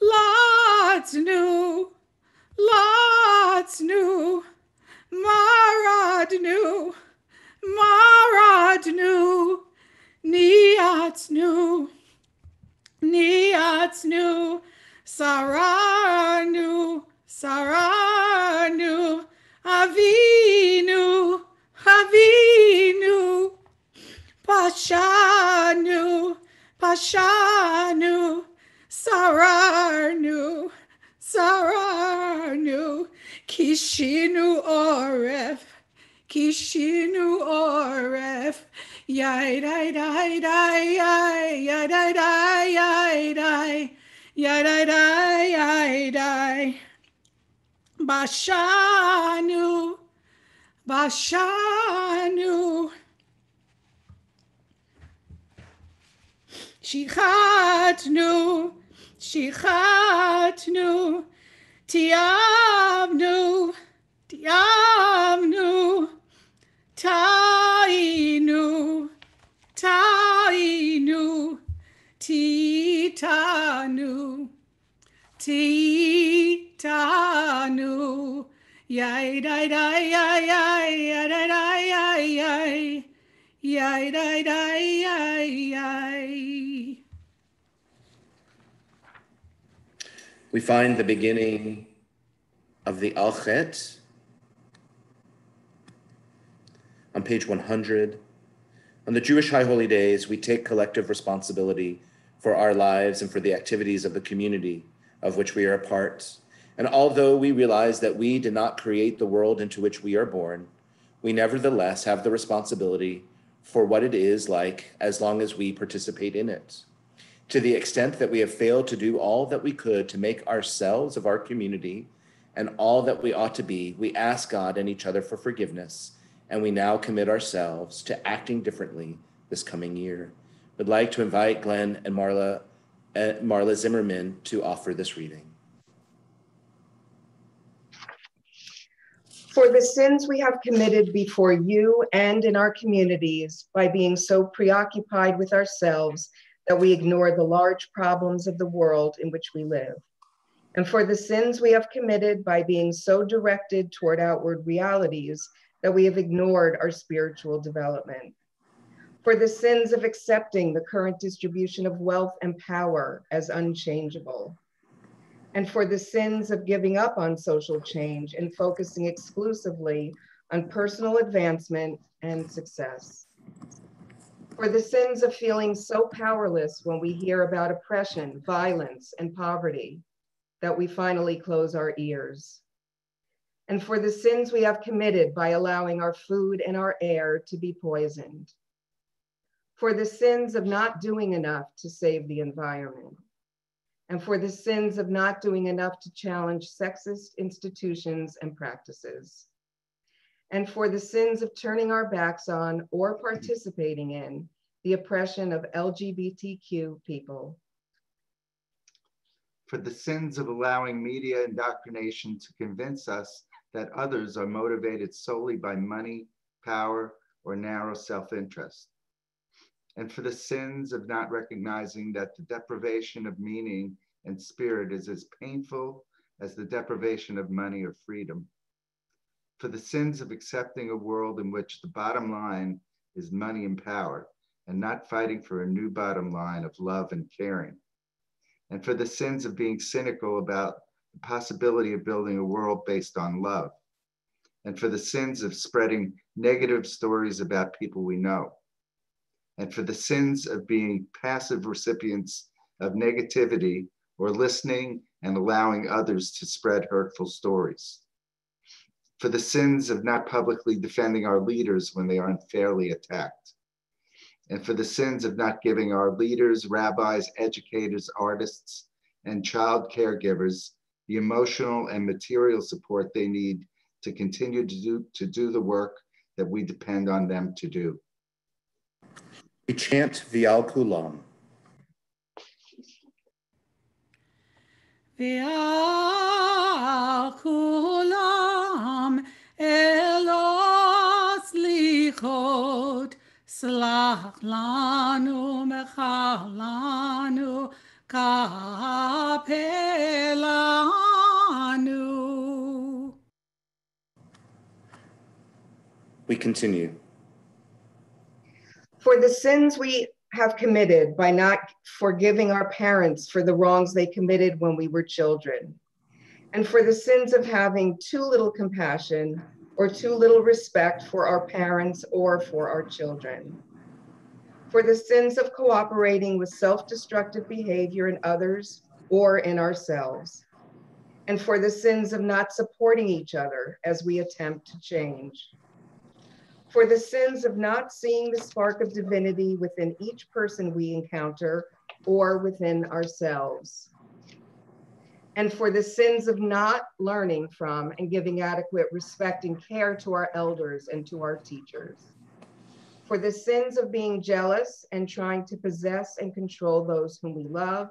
Lotznu, Lotznu, Maradnu, Maradnu, Niatznu, Niatznu, Sararnu, Sararnu, Avinu, Avinu, Pashanu, Pashanu, Sararnu, Sararnu, Kishinu Oref, Kishinu Oref, Yai dai dai dai yai, yai dai dai yai dai, yai dai dai yai dai, Bashanu, Bashanu, Shichatnu, Shichatnu, Tiamnu, Tiamnu, Tainu, Tainu, Titanu, Titanu, Yai dai dai yai yai, yai dai dai yai yai, yai dai dai yai yai. We find the beginning of the Alchet page 100. On the Jewish High Holy Days, we take collective responsibility for our lives and for the activities of the community of which we are a part. And although we realize that we did not create the world into which we are born, we nevertheless have the responsibility for what it is like as long as we participate in it. To the extent that we have failed to do all that we could to make ourselves of our community and all that we ought to be, we ask God and each other for forgiveness, and we now commit ourselves to acting differently this coming year. We'd like to invite Glenn and Marla Zimmerman to offer this reading. For the sins we have committed before you and in our communities by being so preoccupied with ourselves that we ignore the large problems of the world in which we live. And for the sins we have committed by being so directed toward outward realities that we have ignored our spiritual development. For the sins of accepting the current distribution of wealth and power as unchangeable. And for the sins of giving up on social change and focusing exclusively on personal advancement and success. For the sins of feeling so powerless when we hear about oppression, violence, and poverty that we finally close our ears. And for the sins we have committed by allowing our food and our air to be poisoned. For the sins of not doing enough to save the environment. And for the sins of not doing enough to challenge sexist institutions and practices. And for the sins of turning our backs on or participating in the oppression of LGBTQ people. For the sins of allowing media indoctrination to convince us that others are motivated solely by money, power, or narrow self-interest. And for the sins of not recognizing that the deprivation of meaning and spirit is as painful as the deprivation of money or freedom. For the sins of accepting a world in which the bottom line is money and power, and not fighting for a new bottom line of love and caring. And for the sins of being cynical about the possibility of building a world based on love. And for the sins of spreading negative stories about people we know. And for the sins of being passive recipients of negativity or listening and allowing others to spread hurtful stories. For the sins of not publicly defending our leaders when they are unfairly attacked. And for the sins of not giving our leaders, rabbis, educators, artists, and child caregivers the emotional and material support they need to continue to do the work that we depend on them to do. We chant Vial Kulam. Vial Kulam Elos Lichot Slach lanu mechal lanu kapelanu. We continue. For the sins we have committed by not forgiving our parents for the wrongs they committed when we were children, and for the sins of having too little compassion or too little respect for our parents or for our children. For the sins of cooperating with self-destructive behavior in others or in ourselves. And for the sins of not supporting each other as we attempt to change. For the sins of not seeing the spark of divinity within each person we encounter or within ourselves. And for the sins of not learning from and giving adequate respect and care to our elders and to our teachers. For the sins of being jealous and trying to possess and control those whom we love.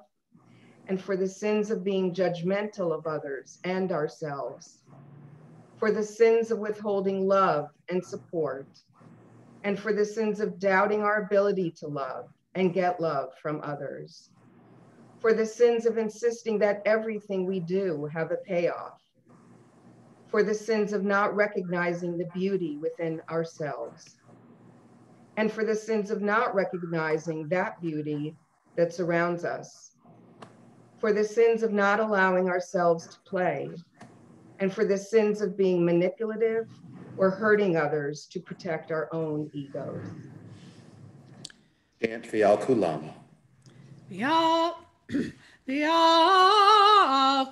And for the sins of being judgmental of others and ourselves. For the sins of withholding love and support. And for the sins of doubting our ability to love and get love from others. For the sins of insisting that everything we do have a payoff. For the sins of not recognizing the beauty within ourselves. And for the sins of not recognizing that beauty that surrounds us. For the sins of not allowing ourselves to play. And for the sins of being manipulative, or hurting others to protect our own egos. Chant V'al Kulam. V'al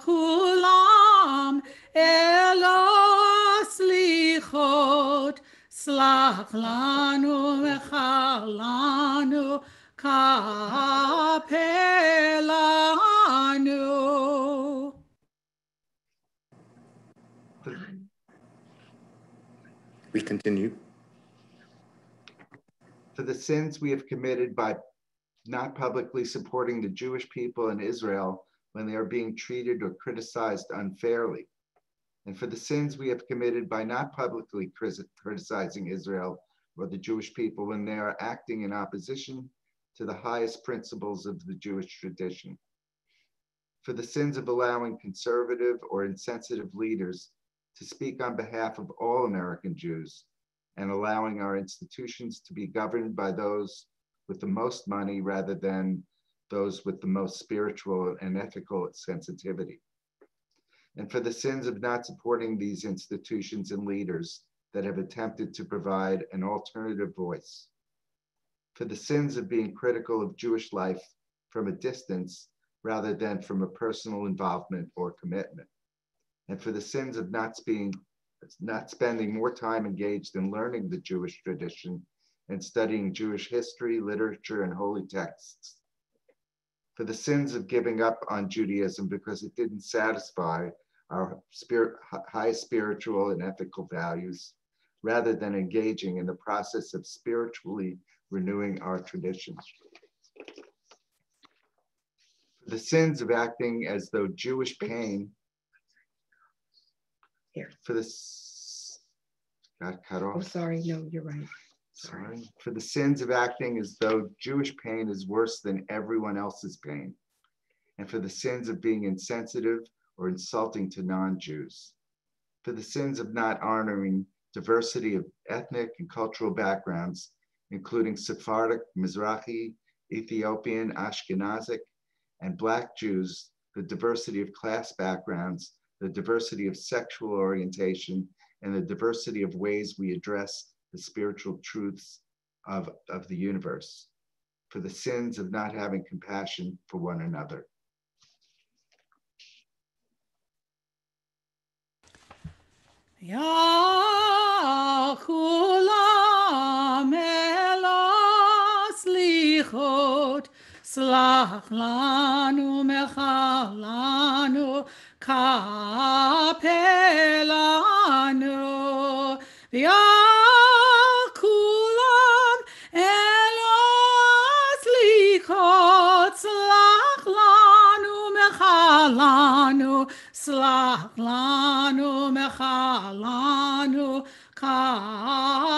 kulam elos lichot slach lanu v'chalanu kapelanu. We continue. For the sins we have committed by not publicly supporting the Jewish people in Israel when they are being treated or criticized unfairly. And for the sins we have committed by not publicly criticizing Israel or the Jewish people when they are acting in opposition to the highest principles of the Jewish tradition. For the sins of allowing conservative or insensitive leaders to speak on behalf of all American Jews and allowing our institutions to be governed by those with the most money rather than those with the most spiritual and ethical sensitivity. And for the sins of not supporting these institutions and leaders that have attempted to provide an alternative voice. For the sins of being critical of Jewish life from a distance rather than from a personal involvement or commitment. And for the sins of not spending more time engaged in learning the Jewish tradition and studying Jewish history, literature, and holy texts. For the sins of giving up on Judaism because it didn't satisfy our highest spiritual and ethical values, rather than engaging in the process of spiritually renewing our traditions. For the sins of acting as though Jewish pain, for this, got cut off. Oh, sorry, no, you're right. Sorry. For the sins of acting as though Jewish pain is worse than everyone else's pain. And for the sins of being insensitive or insulting to non-Jews. For the sins of not honoring diversity of ethnic and cultural backgrounds, including Sephardic, Mizrahi, Ethiopian, Ashkenazic, and Black Jews, the diversity of class backgrounds, the diversity of sexual orientation, and the diversity of ways we address the spiritual truths of the universe, for the sins of not having compassion for one another. Ya kulam elos lichot slach lanu mechalanu kapelanu. Ya kulam elos lichot slach lanu mechalanu slach lanu mechalanu kapelanu.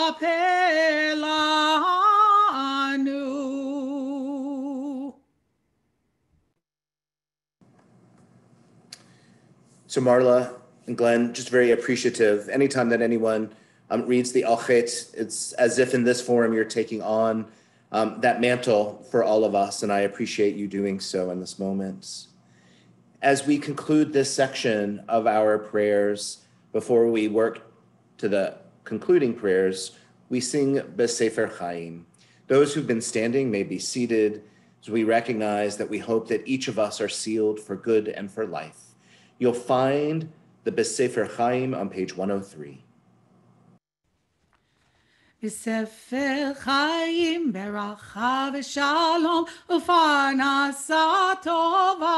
So Marla and Glenn, just very appreciative. Anytime that anyone reads the Alchet, it's as if in this forum you're taking on that mantle for all of us, and I appreciate you doing so in this moment. As we conclude this section of our prayers, before we work to the concluding prayers, we sing B'Sefer Chaim. Those who've been standing may be seated as we recognize that we hope that each of us are sealed for good and for life. You'll find the B'Sefer Chaim on page 103. בספר חיים ברכה ושלום ופרנסה טובה.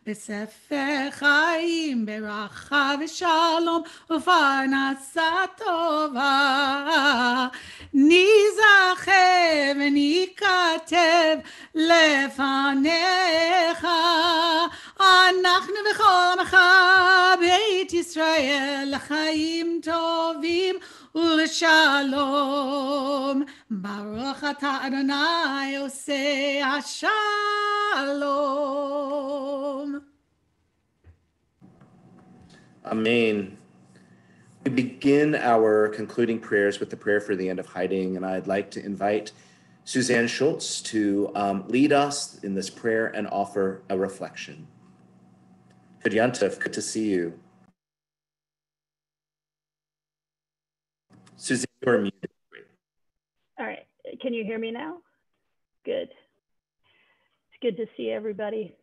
בספר חיים ברכה ושלום ופרנסה טובה. ניזכר וניכתב לפניך, אנחנו וכל עמך בית ישראל לחיים טובים ולשלום. ברוך אתה אדוני עושה השלום. Amen. We begin our concluding prayers with the prayer for the end of hiding, and I'd like to invite Suzanne Schultz to lead us in this prayer and offer a reflection. Good Yom Tov, good to see you. Suzanne, you're muted. All right. Can you hear me now? Good. It's good to see everybody.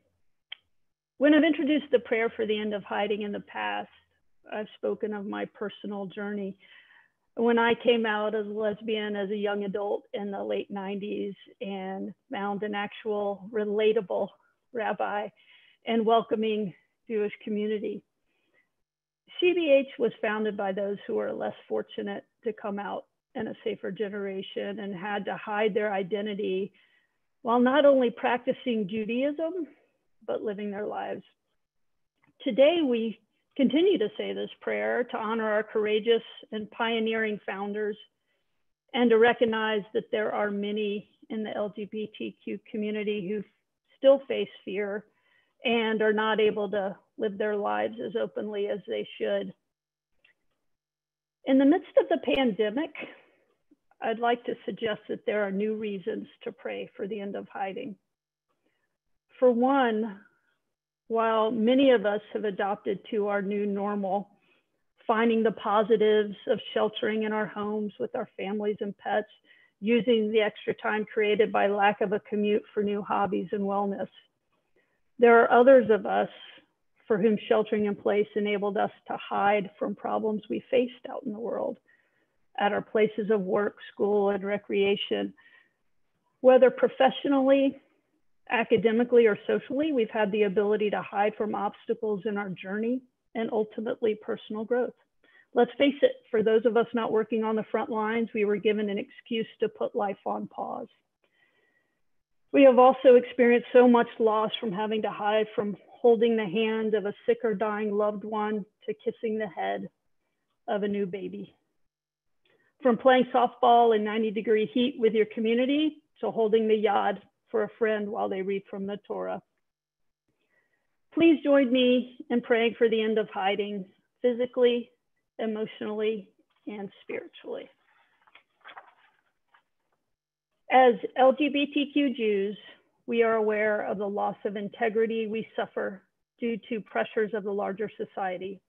When I've introduced the prayer for the end of hiding in the past, I've spoken of my personal journey. When I came out as a lesbian as a young adult in the late 90s and found an actual relatable rabbi and welcoming Jewish community. CBH was founded by those who were less fortunate to come out in a safer generation and had to hide their identity while not only practicing Judaism, but living their lives. Today, we continue to say this prayer to honor our courageous and pioneering founders and to recognize that there are many in the LGBTQ community who still face fear and are not able to live their lives as openly as they should. In the midst of the pandemic, I'd like to suggest that there are new reasons to pray for the end of hiding. For one, while many of us have adopted to our new normal, finding the positives of sheltering in our homes with our families and pets, using the extra time created by lack of a commute for new hobbies and wellness, there are others of us for whom sheltering in place enabled us to hide from problems we faced out in the world, at our places of work, school, and recreation. Whether professionally, academically, or socially, we've had the ability to hide from obstacles in our journey and ultimately personal growth. Let's face it, for those of us not working on the front lines, we were given an excuse to put life on pause. We have also experienced so much loss from having to hide from holding the hand of a sick or dying loved one to kissing the head of a new baby. From playing softball in 90-degree heat with your community to holding the yad for a friend while they read from the Torah. Please join me in praying for the end of hiding, physically, emotionally, and spiritually. As LGBTQ Jews, we are aware of the loss of integrity we suffer due to pressures of the larger society.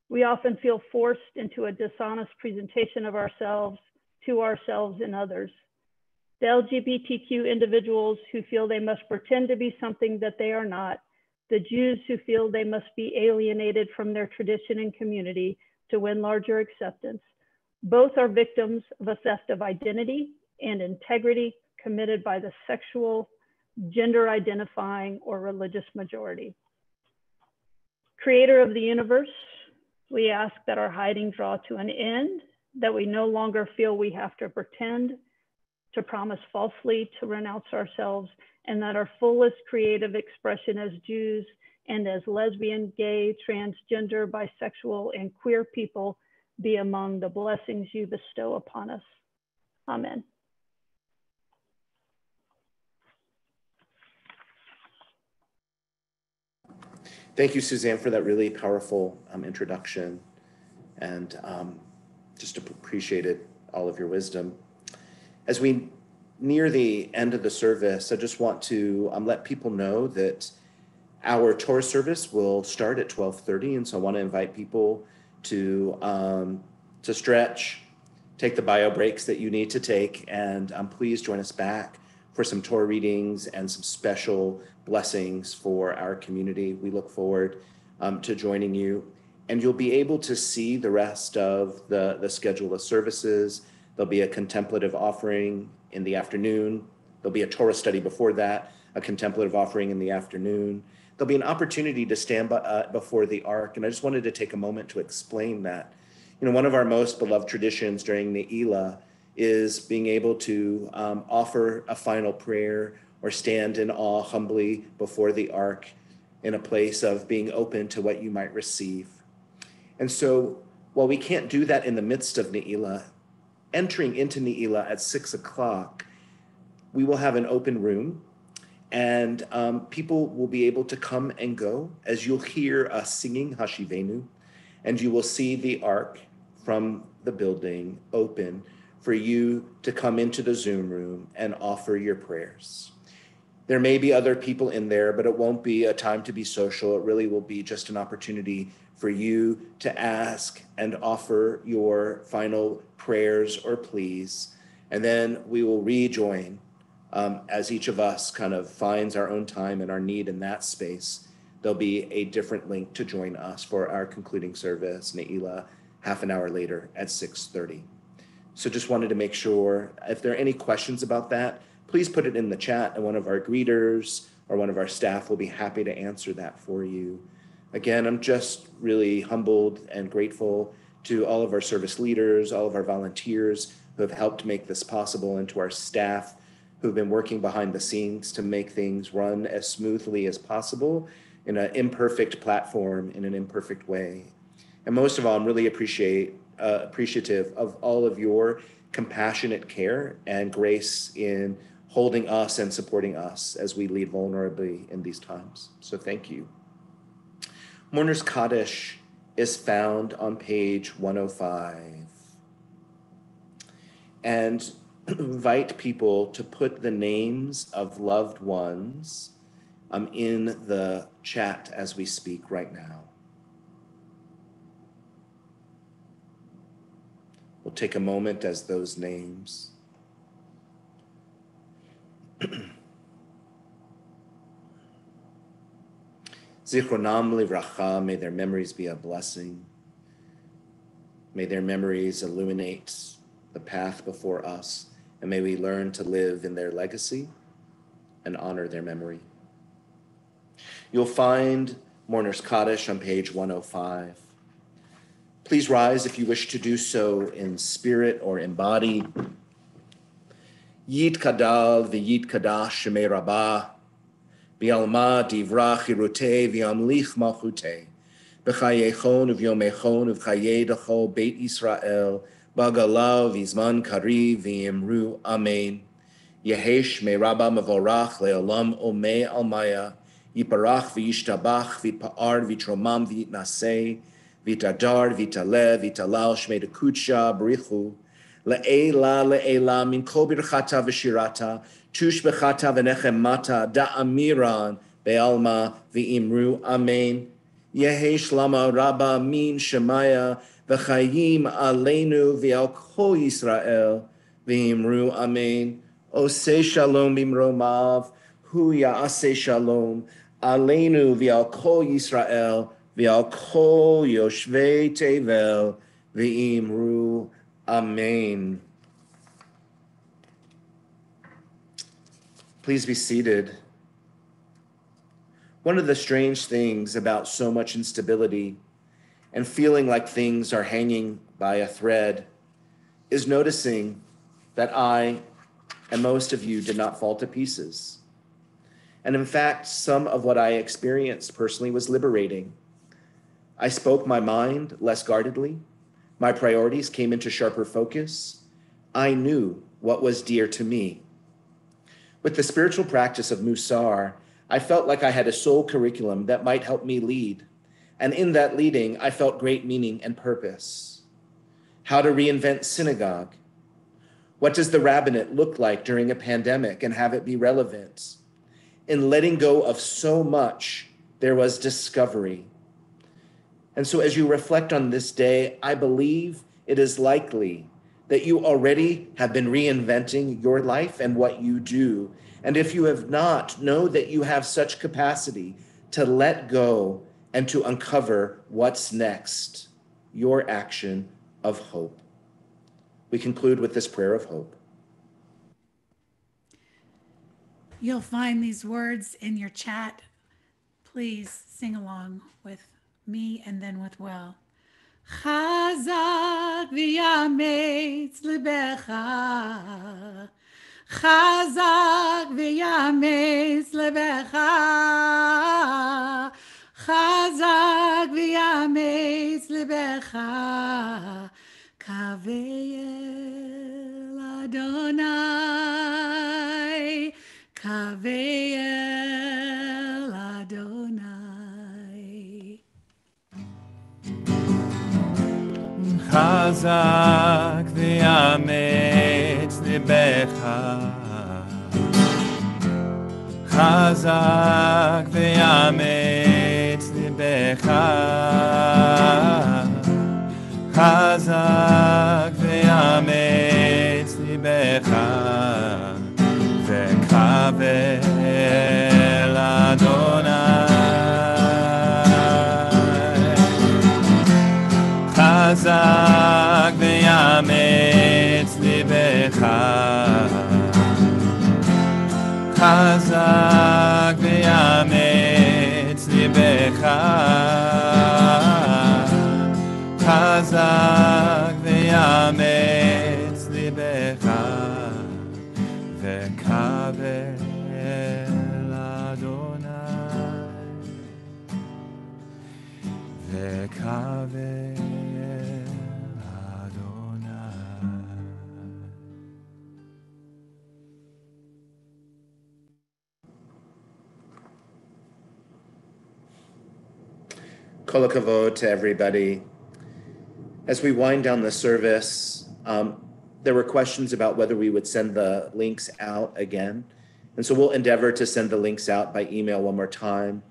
We often feel forced into a dishonest presentation of ourselves to ourselves and others. The LGBTQ individuals who feel they must pretend to be something that they are not, the Jews who feel they must be alienated from their tradition and community to win larger acceptance, both are victims of a theft of identity and integrity committed by the sexual, gender identifying, or religious majority. Creator of the universe, we ask that our hiding draw to an end, that we no longer feel we have to pretend, to promise falsely, to renounce ourselves, and that our fullest creative expression as Jews and as lesbian, gay, transgender, bisexual, and queer people be among the blessings you bestow upon us. Amen. Thank you, Suzanne, for that really powerful introduction, and just appreciated all of your wisdom. As we near the end of the service, I just want to let people know that our Torah service will start at 12:30, and so I want to invite people to stretch, take the bio breaks that you need to take, and please join us back for some Torah readings and some special blessings for our community. We look forward to joining you, and you'll be able to see the rest of the schedule of services. There'll be a contemplative offering in the afternoon. There'll be a Torah study before that, a contemplative offering in the afternoon. There'll be an opportunity to stand before the ark, and I just wanted to take a moment to explain that. You know, one of our most beloved traditions during the Elah is being able to offer a final prayer or stand in awe humbly before the ark in a place of being open to what you might receive. And so while we can't do that in the midst of Ne'ilah, entering into Ne'ilah at 6 o'clock, we will have an open room, and people will be able to come and go as you'll hear us singing Hashivenu, and you will see the ark from the building open for you to come into the Zoom room and offer your prayers. There may be other people in there, but it won't be a time to be social. It really will be just an opportunity for you to ask and offer your final prayers or pleas. And then we will rejoin as each of us kind of finds our own time and our need in that space. There'll be a different link to join us for our concluding service, Ne'ilah, half an hour later at 6:30. So just wanted to make sure, if there are any questions about that, please put it in the chat and one of our greeters or one of our staff will be happy to answer that for you. Again, I'm just really humbled and grateful to all of our service leaders, all of our volunteers who have helped make this possible, and to our staff who've been working behind the scenes to make things run as smoothly as possible in an imperfect platform, in an imperfect way. And most of all, I'm really appreciative of all of your compassionate care and grace in holding us and supporting us as we lead vulnerably in these times. So thank you. Mourner's Kaddish is found on page 105. And invite people to put the names of loved ones in the chat as we speak right now. We'll take a moment as those names. Zichronam livracha, may their memories be a blessing. May their memories illuminate the path before us, and may we learn to live in their legacy and honor their memory. You'll find Mourner's Kaddish on page 105. Please rise if you wish to do so in spirit or in body. Yit kadal v'yit kadash shemei rabbah, v'alma divra chirutei v'amlich malchutei, b'chayechon uv'yomechon uv'chayei dachol Beit Yisrael, b'galav v'zman kariv v'imru amen. Yehesh me rabba mevorach le'olam omei almaya, yiparach v'yishtabach v'pa'ar v'tromam v'yitnasei, v'tadar v'taleh v'talal shmei dekutsha b'richu, le'ela le'ela min kol birchata v'shirata, tush b'chata v'nechemata da'amiran be'alma v'imru amen. Yehesh lama rabba min shemaya v'chayim aleinu v'al kol Yisrael v'imru amen. Oseh shalom bimromav, hu ya'aseh shalom aleinu v'al kol Yisrael v'al kol yoshvei tevel v'imru amen. Please be seated. One of the strange things about so much instability and feeling like things are hanging by a thread is noticing that I and most of you did not fall to pieces. And in fact, some of what I experienced personally was liberating. I spoke my mind less guardedly. My priorities came into sharper focus. I knew what was dear to me. With the spiritual practice of Musar, I felt like I had a soul curriculum that might help me lead. And in that leading, I felt great meaning and purpose. How to reinvent synagogue. What does the rabbinate look like during a pandemic and have it be relevant? In letting go of so much, there was discovery. And so as you reflect on this day, I believe it is likely that you already have been reinventing your life and what you do. And if you have not, know that you have such capacity to let go and to uncover what's next, your action of hope. We conclude with this prayer of hope. You'll find these words in your chat. Please sing along with me and then with Will. Chazak v'yametz libecha, Chazak v'yametz libecha, Chazak v'yametz libecha, Kave'el Adonai, Kave'el Adonai. Chazak v'yametz libecha, חזק ויאמץ ליבך, חזק ויאמץ ליבך, וקבל אדוני. חזק ויאמץ ליבך, חזק ויאמץ ליבך, חזק ויאמץ ליבך, וקבל אדוני, וקבל Kol hakavod to everybody. As we wind down the service, there were questions about whether we would send the links out again. And so we'll endeavor to send the links out by email one more time.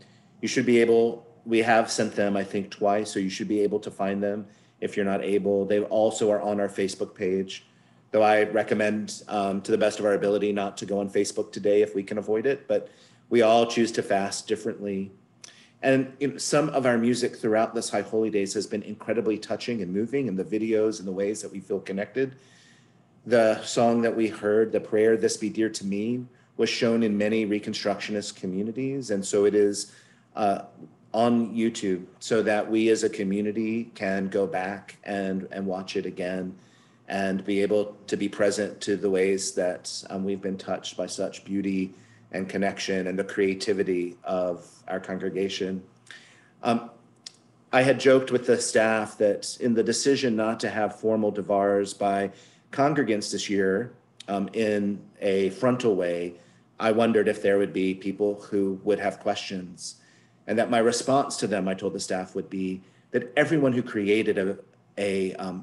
You should be able, we have sent them, I think, twice, so you should be able to find them if you're not able. They also are on our Facebook page, though I recommend to the best of our ability not to go on Facebook today if we can avoid it, but we all choose to fast differently. And some of our music throughout this High Holy Days has been incredibly touching and moving in the videos and the ways that we feel connected. The song that we heard, the prayer, "This Be Dear to Me," was shown in many Reconstructionist communities. And so it is on YouTube so that we as a community can go back and watch it again and be able to be present to the ways that we've been touched by such beauty and connection and the creativity of our congregation. I had joked with the staff that in the decision not to have formal devars by congregants this year in a frontal way, I wondered if there would be people who would have questions, and that my response to them, I told the staff, would be that everyone who created a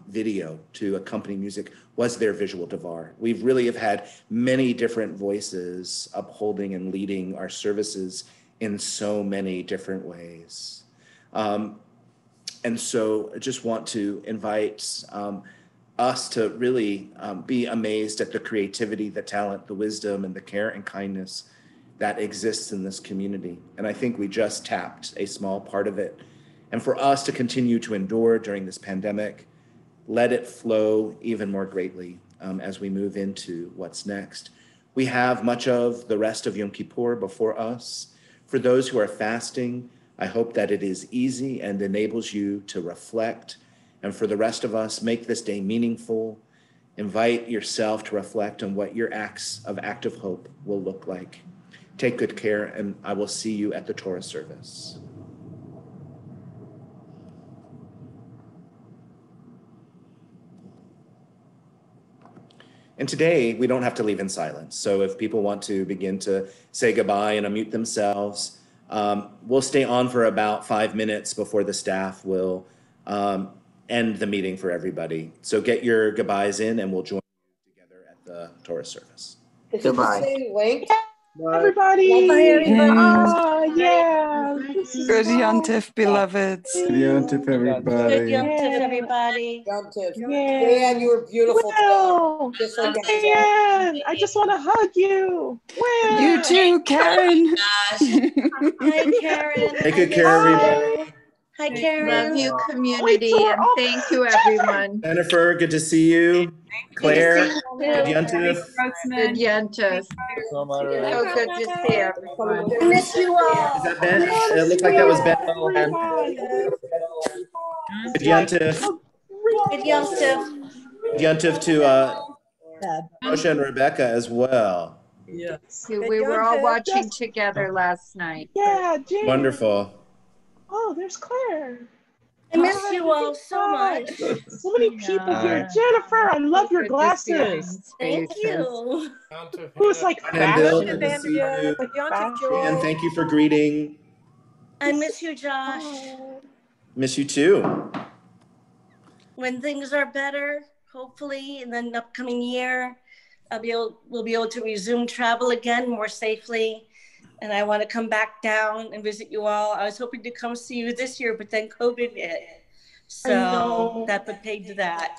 video to accompany music was their visual devar. We really have had many different voices upholding and leading our services in so many different ways. And so I just want to invite us to really be amazed at the creativity, the talent, the wisdom, and the care and kindness that exists in this community. And I think we just tapped a small part of it. And for us to continue to endure during this pandemic, let it flow even more greatly as we move into what's next. We have much of the rest of Yom Kippur before us. For those who are fasting, I hope that it is easy and enables you to reflect. And for the rest of us, make this day meaningful. Invite yourself to reflect on what your acts of active hope will look like. Take good care, and I will see you at the Torah service. And today, we don't have to leave in silence. So if people want to begin to say goodbye and unmute themselves, we'll stay on for about 5 minutes before the staff will end the meeting for everybody. So get your goodbyes in and we'll join you together at the Torah service. Goodbye. Link. Everybody. Bye, everybody. Yeah. Good Yontif, beloveds. Good Yontif, everybody. Good Yom Tov, everybody. Dan, you were beautiful. Will. Just like Dan, I just want to hug you. Will. You too, Karen. Hi, Karen. Take good care, everybody. Hi, Karen. Love you, community, and thank you, everyone. Jennifer, good to see you. Claire, good Yom Yontif. Good Yontif. So good to see everyone. I miss you all. Is that Ben? It looked like that was Ben. Good Yontif. Good Yom Tov. Good Yontif to Moshe and Rebecca as well. Yes. We were all watching together last night. Yeah, Jane. Wonderful. Oh, there's Claire. I miss you all so much. So many people here. Jennifer, I love your glasses. Thank you. Who's like And Bill, good to fashion? see you. Fashion. And thank you for greeting. I miss you, Josh. Miss you too. When things are better, hopefully in the upcoming year, we'll be able to resume travel again more safely. and I want to come back down and visit you all. I was hoping to come see you this year, but then COVID hit. So that put paid to that.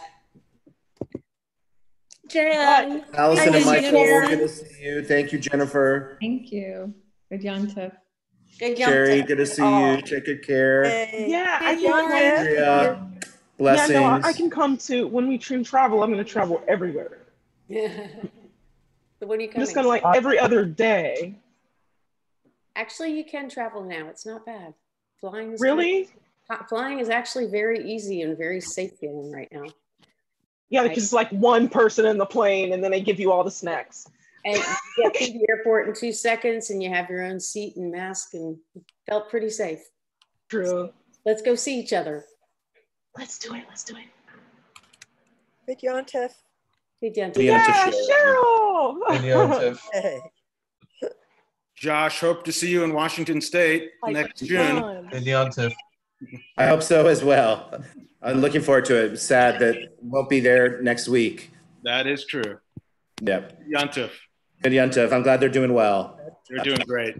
Jen. Allison and Michael, good to see you. Thank you, Jennifer. Thank you. Good Yontif. Good Sherry, good to see you. Take good care. Yeah, I can Andrea, blessings. Yeah, no, I can come to, when we travel, I'm going to travel everywhere. Yeah. So when are you I'm coming? just going to like every other day. Actually, you can travel now. It's not bad. Flying is Really? Flying is actually very easy and very safe feeling right now. Yeah, because it's like one person in the plane and then they give you all the snacks. And you get to the airport in 2 seconds and you have your own seat and mask and felt pretty safe. True. So let's go see each other. Let's do it. Let's do it. Good Yontif. Good Yontif. Yeah, Cheryl. Good Yontif. Hey. Josh, hope to see you in Washington State next June. Good Yontif. I hope so as well. I'm looking forward to it. Sad that won't be there next week. That is true. Yep. Yontif. Good Yontif. I'm glad they're doing well. They're doing great.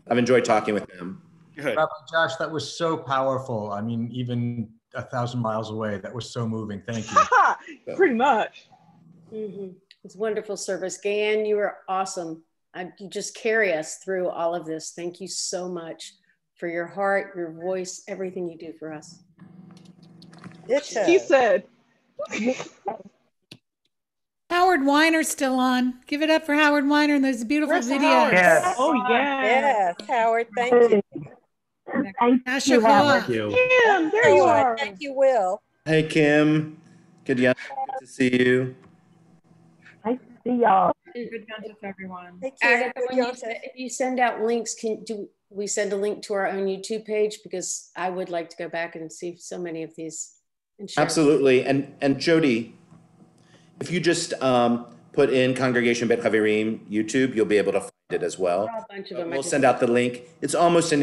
I've enjoyed talking with them. Good. Rabbi Josh, that was so powerful. I mean, even 1,000 miles away, that was so moving. Thank you. Pretty much. Mm-hmm. It's wonderful service. Gan, you were awesome. You just carry us through all of this. Thank you so much for your heart, your voice, everything you do for us. She said. Howard Weiner's still on. Give it up for Howard Weiner and those beautiful videos. Yes. Oh, yeah. Yes, Howard, thank you. Thank you. Thank you. Kim, there you are. Thank you, Will. Hey, Kim. Good to see you. Nice to see y'all. Good Yontif, everyone. Hey, Kim. Agatha, if you send out links, do we send a link to our own YouTube page? Because I would like to go back and see so many of these. And share. Absolutely. And Jody, if you just put in Congregation Bet Haverim YouTube, you'll be able to find it as well. A bunch of them. We'll send out the link. It's almost in